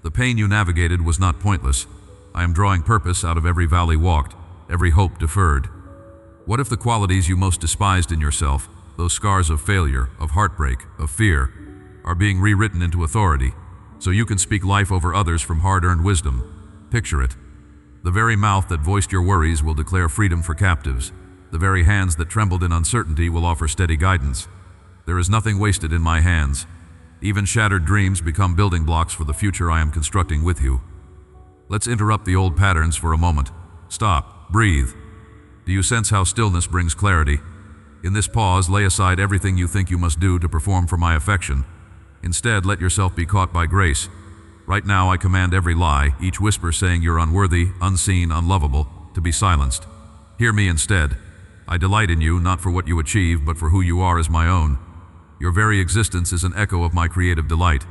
The pain you navigated was not pointless. I am drawing purpose out of every valley walked, every hope deferred. What if the qualities you most despised in yourself, those scars of failure, of heartbreak, of fear, are being rewritten into authority, so you can speak life over others from hard-earned wisdom? Picture it. The very mouth that voiced your worries will declare freedom for captives. The very hands that trembled in uncertainty will offer steady guidance. There is nothing wasted in my hands. Even shattered dreams become building blocks for the future I am constructing with you. Let's interrupt the old patterns for a moment. Stop. Breathe. Do you sense how stillness brings clarity? In this pause, lay aside everything you think you must do to perform for my affection. Instead, let yourself be caught by grace. Right now, I command every lie, each whisper saying you're unworthy, unseen, unlovable, to be silenced. Hear me instead. I delight in you, not for what you achieve, but for who you are as my own. Your very existence is an echo of my creative delight.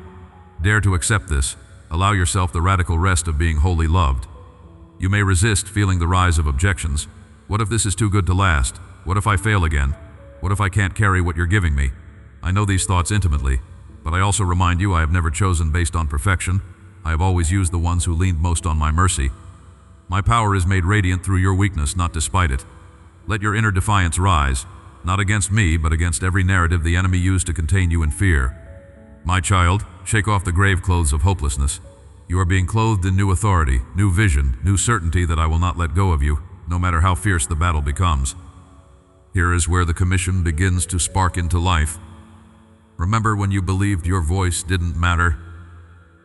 Dare to accept this. Allow yourself the radical rest of being wholly loved. You may resist feeling the rise of objections. What if this is too good to last? What if I fail again? What if I can't carry what you're giving me? I know these thoughts intimately, but I also remind you I have never chosen based on perfection. I have always used the ones who leaned most on my mercy. My power is made radiant through your weakness, not despite it. Let your inner defiance rise, not against me, but against every narrative the enemy used to contain you in fear. My child, shake off the grave clothes of hopelessness. You are being clothed in new authority, new vision, new certainty that I will not let go of you, no matter how fierce the battle becomes. Here is where the commission begins to spark into life. Remember when you believed your voice didn't matter?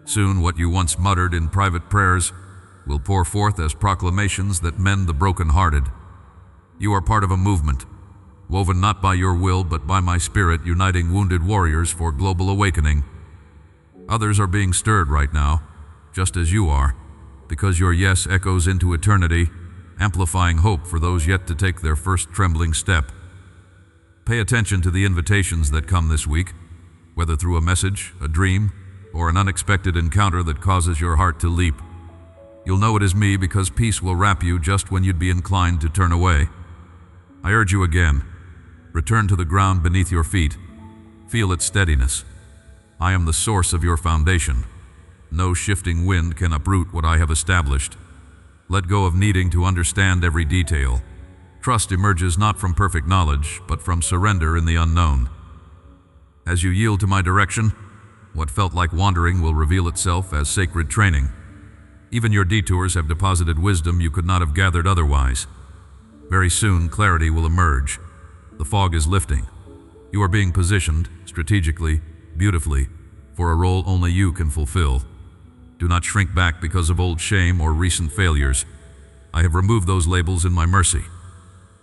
Soon what you once muttered in private prayers will pour forth as proclamations that mend the broken-hearted. You are part of a movement, woven not by your will but by my spirit, uniting wounded warriors for global awakening. Others are being stirred right now, just as you are, because your yes echoes into eternity, amplifying hope for those yet to take their first trembling step. Pay attention to the invitations that come this week, whether through a message, a dream, or an unexpected encounter that causes your heart to leap. You'll know it is me because peace will wrap you just when you'd be inclined to turn away. I urge you again, return to the ground beneath your feet. Feel its steadiness. I am the source of your foundation. No shifting wind can uproot what I have established. Let go of needing to understand every detail. Trust emerges not from perfect knowledge, but from surrender in the unknown. As you yield to my direction, what felt like wandering will reveal itself as sacred training. Even your detours have deposited wisdom you could not have gathered otherwise. Very soon, clarity will emerge. The fog is lifting. You are being positioned, strategically, beautifully, for a role only you can fulfill. Do not shrink back because of old shame or recent failures. I have removed those labels in my mercy.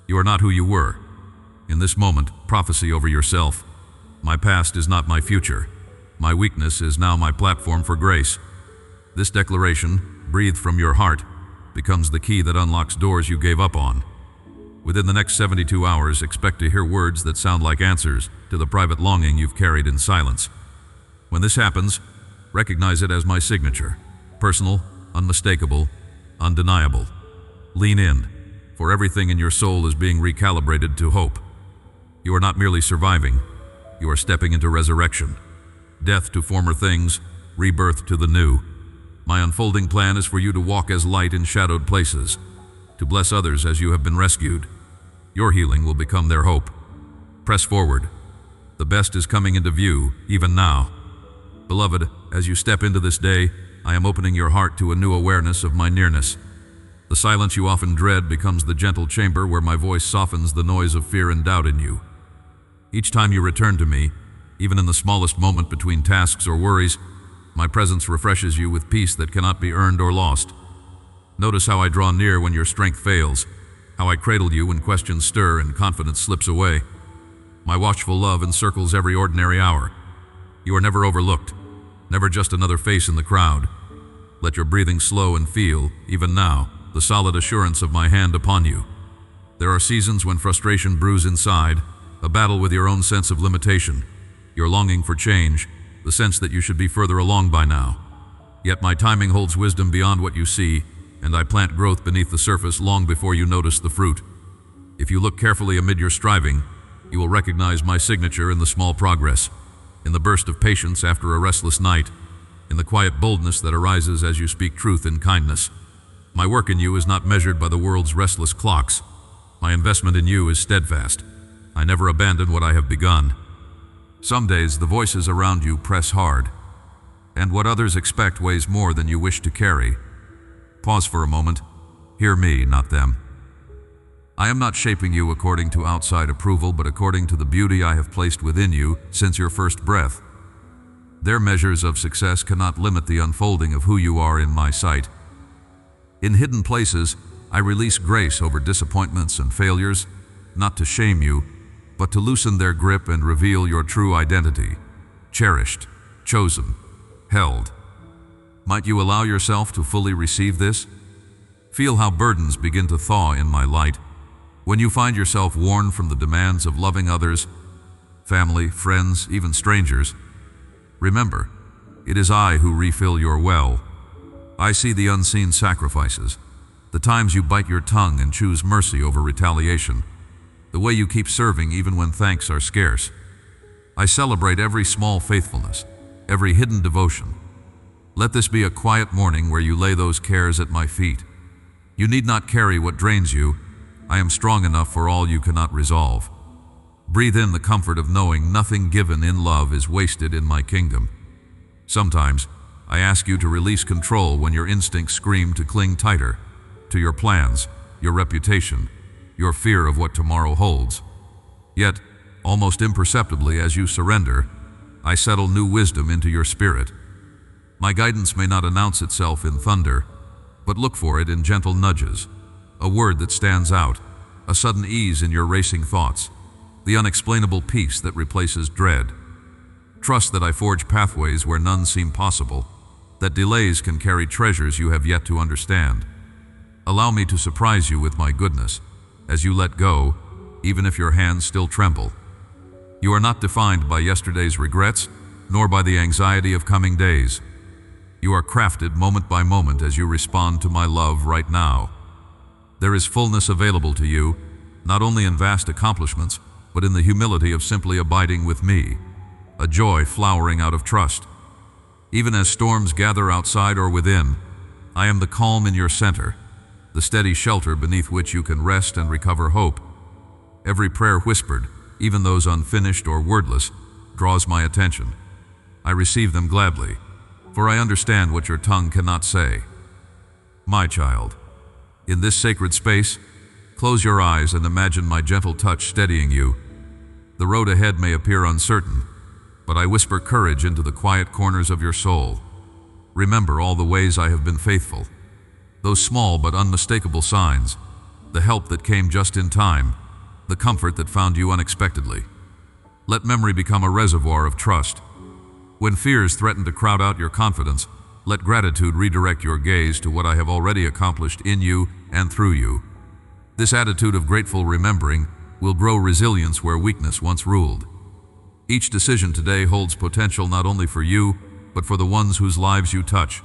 You are not who you were. In this moment, prophecy over yourself. My past is not my future. My weakness is now my platform for grace. This declaration, breathed from your heart, becomes the key that unlocks doors you gave up on. Within the next 72 hours, expect to hear words that sound like answers to the private longing you've carried in silence. When this happens, recognize it as my signature. Personal, unmistakable, undeniable. Lean in, for everything in your soul is being recalibrated to hope. You are not merely surviving, you are stepping into resurrection. Death to former things, rebirth to the new. My unfolding plan is for you to walk as light in shadowed places, to bless others as you have been rescued. Your healing will become their hope. Press forward. The best is coming into view, even now. Beloved, as you step into this day, I am opening your heart to a new awareness of my nearness. The silence you often dread becomes the gentle chamber where my voice softens the noise of fear and doubt in you. Each time you return to me, even in the smallest moment between tasks or worries, my presence refreshes you with peace that cannot be earned or lost. Notice how I draw near when your strength fails, how I cradle you when questions stir and confidence slips away. My watchful love encircles every ordinary hour. You are never overlooked, never just another face in the crowd. Let your breathing slow and feel, even now, the solid assurance of my hand upon you. There are seasons when frustration brews inside, a battle with your own sense of limitation, your longing for change, the sense that you should be further along by now. Yet my timing holds wisdom beyond what you see, and I plant growth beneath the surface long before you notice the fruit. If you look carefully amid your striving, you will recognize my signature in the small progress. in the burst of patience after a restless night, in the quiet boldness that arises as you speak truth in kindness. My work in you is not measured by the world's restless clocks. My investment in you is steadfast. I never abandon what I have begun. Some days the voices around you press hard, and what others expect weighs more than you wish to carry. Pause for a moment. Hear me, not them. I am not shaping you according to outside approval, but according to the beauty I have placed within you since your first breath. Their measures of success cannot limit the unfolding of who you are in my sight. In hidden places, I release grace over disappointments and failures, not to shame you, but to loosen their grip and reveal your true identity. Cherished, chosen, held. Might you allow yourself to fully receive this? Feel how burdens begin to thaw in my light. When you find yourself worn from the demands of loving others, family, friends, even strangers, remember, it is I who refill your well. I see the unseen sacrifices, the times you bite your tongue and choose mercy over retaliation, the way you keep serving even when thanks are scarce. I celebrate every small faithfulness, every hidden devotion. Let this be a quiet morning where you lay those cares at my feet. You need not carry what drains you. I am strong enough for all you cannot resolve. Breathe in the comfort of knowing nothing given in love is wasted in my kingdom. Sometimes, I ask you to release control when your instincts scream to cling tighter, to your plans, your reputation, your fear of what tomorrow holds. Yet, almost imperceptibly as you surrender, I settle new wisdom into your spirit. My guidance may not announce itself in thunder, but look for it in gentle nudges. A word that stands out, a sudden ease in your racing thoughts, the unexplainable peace that replaces dread. Trust that I forge pathways where none seem possible, that delays can carry treasures you have yet to understand. Allow me to surprise you with my goodness, as you let go, even if your hands still tremble. You are not defined by yesterday's regrets, nor by the anxiety of coming days. You are crafted moment by moment as you respond to my love right now. There is fullness available to you, not only in vast accomplishments, but in the humility of simply abiding with me, a joy flowering out of trust. Even as storms gather outside or within, I am the calm in your center, the steady shelter beneath which you can rest and recover hope. Every prayer whispered, even those unfinished or wordless, draws my attention. I receive them gladly, for I understand what your tongue cannot say. My child, in this sacred space, close your eyes and imagine my gentle touch steadying you. The road ahead may appear uncertain, but I whisper courage into the quiet corners of your soul. Remember all the ways I have been faithful, those small but unmistakable signs, the help that came just in time, the comfort that found you unexpectedly. Let memory become a reservoir of trust. When fears threaten to crowd out your confidence, let gratitude redirect your gaze to what I have already accomplished in you and through you. This attitude of grateful remembering will grow resilience where weakness once ruled. Each decision today holds potential not only for you, but for the ones whose lives you touch.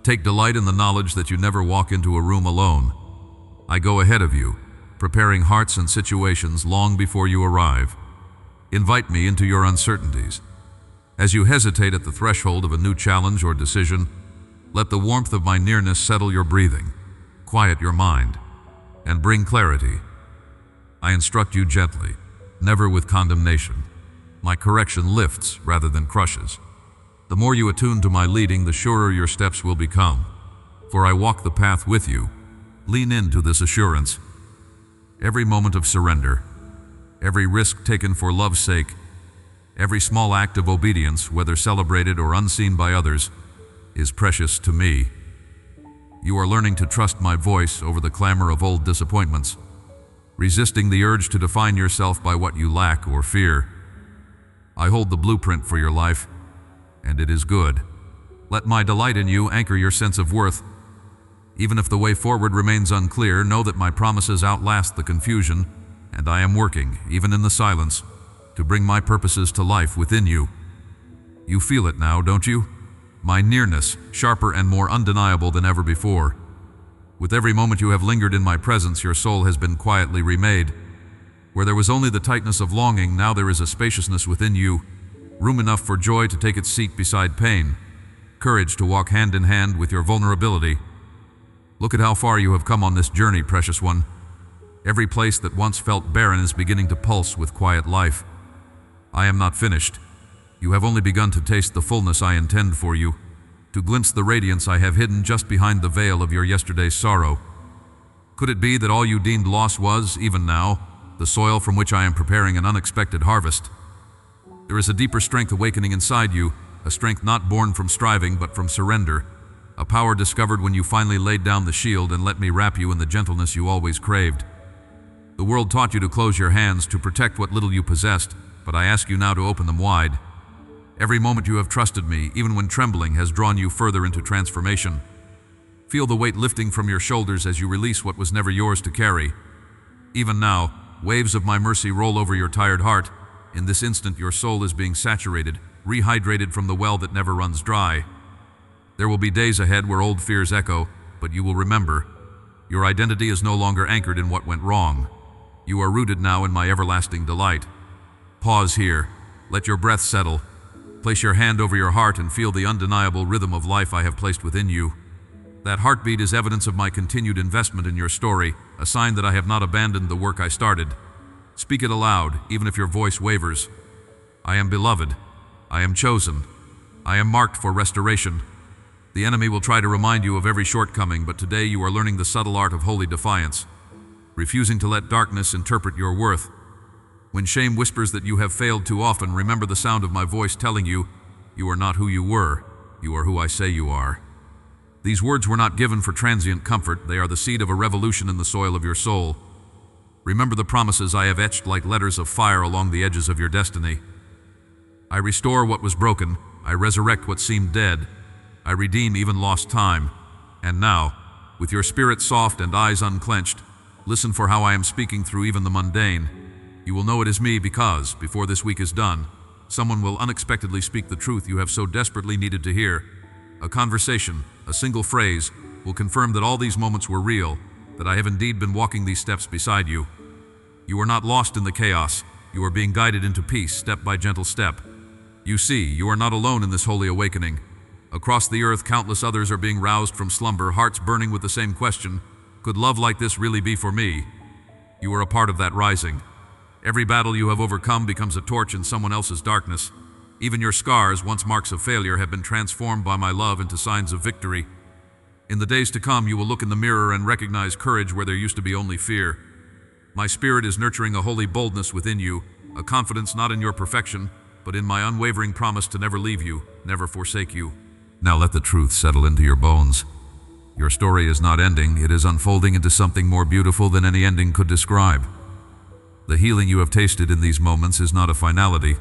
Take delight in the knowledge that you never walk into a room alone. I go ahead of you, preparing hearts and situations long before you arrive. Invite me into your uncertainties. As you hesitate at the threshold of a new challenge or decision, let the warmth of my nearness settle your breathing, quiet your mind, and bring clarity. I instruct you gently, never with condemnation. My correction lifts rather than crushes. The more you attune to my leading, the surer your steps will become. For I walk the path with you. Lean into this assurance. Every moment of surrender, every risk taken for love's sake, every small act of obedience, whether celebrated or unseen by others, is precious to me. You are learning to trust my voice over the clamor of old disappointments, resisting the urge to define yourself by what you lack or fear. I hold the blueprint for your life, and it is good. Let my delight in you anchor your sense of worth. Even if the way forward remains unclear, know that my promises outlast the confusion, and I am working, even in the silence, to bring my purposes to life within you. You feel it now, don't you? My nearness, sharper and more undeniable than ever before. With every moment you have lingered in my presence, your soul has been quietly remade. Where there was only the tightness of longing, now there is a spaciousness within you. room enough for joy to take its seat beside pain, courage to walk hand in hand with your vulnerability. Look at how far you have come on this journey, precious one. Every place that once felt barren is beginning to pulse with quiet life. I am not finished. You have only begun to taste the fullness I intend for you, to glimpse the radiance I have hidden just behind the veil of your yesterday's sorrow. Could it be that all you deemed loss was, even now, the soil from which I am preparing an unexpected harvest? There is a deeper strength awakening inside you, a strength not born from striving but from surrender, a power discovered when you finally laid down the shield and let me wrap you in the gentleness you always craved. The world taught you to close your hands to protect what little you possessed, but I ask you now to open them wide. Every moment you have trusted me, even when trembling, has drawn you further into transformation. Feel the weight lifting from your shoulders as you release what was never yours to carry. Even now, waves of my mercy roll over your tired heart. In this instant, your soul is being saturated, rehydrated from the well that never runs dry. There will be days ahead where old fears echo, but you will remember. Your identity is no longer anchored in what went wrong. You are rooted now in my everlasting delight. Pause here. Let your breath settle. Place your hand over your heart and feel the undeniable rhythm of life I have placed within you. That heartbeat is evidence of my continued investment in your story, a sign that I have not abandoned the work I started. Speak it aloud, even if your voice wavers. I am beloved. I am chosen. I am marked for restoration. The enemy will try to remind you of every shortcoming, but today you are learning the subtle art of holy defiance, refusing to let darkness interpret your worth. When shame whispers that you have failed too often, remember the sound of my voice telling you, you are not who you were, you are who I say you are. These words were not given for transient comfort, they are the seed of a revolution in the soil of your soul. Remember the promises I have etched like letters of fire along the edges of your destiny. I restore what was broken, I resurrect what seemed dead, I redeem even lost time. And now, with your spirit soft and eyes unclenched, listen for how I am speaking through even the mundane. You will know it is me because, before this week is done, someone will unexpectedly speak the truth you have so desperately needed to hear. A conversation, a single phrase, will confirm that all these moments were real, that I have indeed been walking these steps beside you. You are not lost in the chaos. You are being guided into peace, step by gentle step. You see, you are not alone in this holy awakening. Across the earth, countless others are being roused from slumber, hearts burning with the same question, could love like this really be for me? You are a part of that rising. Every battle you have overcome becomes a torch in someone else's darkness. Even your scars, once marks of failure, have been transformed by my love into signs of victory. In the days to come, you will look in the mirror and recognize courage where there used to be only fear. My spirit is nurturing a holy boldness within you, a confidence not in your perfection, but in my unwavering promise to never leave you, never forsake you. Now let the truth settle into your bones. Your story is not ending, it is unfolding into something more beautiful than any ending could describe. The healing you have tasted in these moments is not a finality,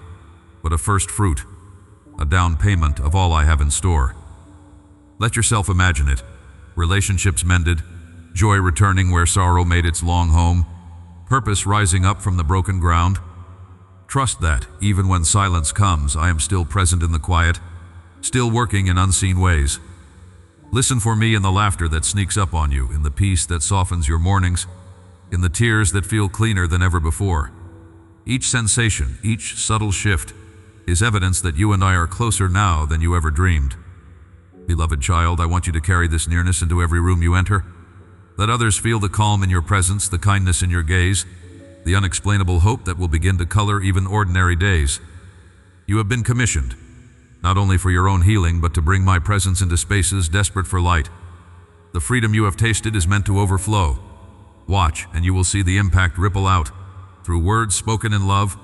but a first fruit, a down payment of all I have in store. Let yourself imagine it. Relationships mended, joy returning where sorrow made its long home, purpose rising up from the broken ground. Trust that, even when silence comes, I am still present in the quiet, still working in unseen ways. Listen for me in the laughter that sneaks up on you, in the peace that softens your mornings, in the tears that feel cleaner than ever before. Each sensation, each subtle shift, is evidence that you and I are closer now than you ever dreamed. Beloved child, I want you to carry this nearness into every room you enter. Let others feel the calm in your presence, the kindness in your gaze, the unexplainable hope that will begin to color even ordinary days. You have been commissioned, not only for your own healing, but to bring my presence into spaces desperate for light. The freedom you have tasted is meant to overflow. Watch, and you will see the impact ripple out, through words spoken in love,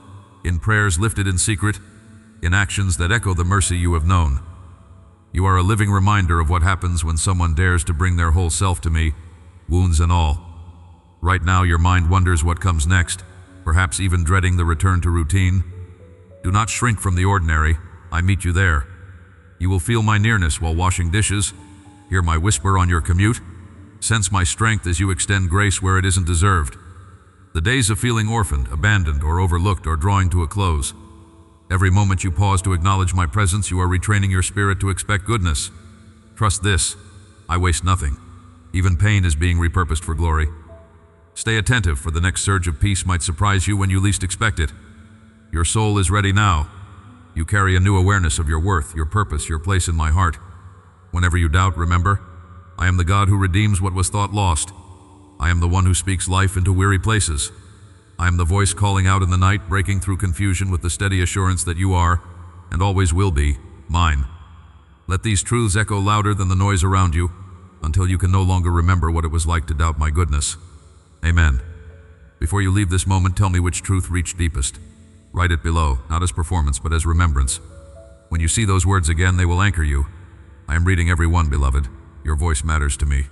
in prayers lifted in secret, in actions that echo the mercy you have known. You are a living reminder of what happens when someone dares to bring their whole self to me, wounds and all. Right now your mind wonders what comes next, perhaps even dreading the return to routine. Do not shrink from the ordinary, I meet you there. You will feel my nearness while washing dishes, hear my whisper on your commute, sense my strength as you extend grace where it isn't deserved. The days of feeling orphaned, abandoned, or overlooked are drawing to a close. Every moment you pause to acknowledge my presence, you are retraining your spirit to expect goodness. Trust this, I waste nothing. Even pain is being repurposed for glory. Stay attentive, for the next surge of peace might surprise you when you least expect it. Your soul is ready now. You carry a new awareness of your worth, your purpose, your place in my heart. Whenever you doubt, remember, I am the God who redeems what was thought lost. I am the one who speaks life into weary places. I am the voice calling out in the night, breaking through confusion with the steady assurance that you are, and always will be, mine. Let these truths echo louder than the noise around you, until you can no longer remember what it was like to doubt my goodness. Amen. Before you leave this moment, tell me which truth reached deepest. Write it below, not as performance, but as remembrance. When you see those words again, they will anchor you. I am reading every one, beloved. Your voice matters to me.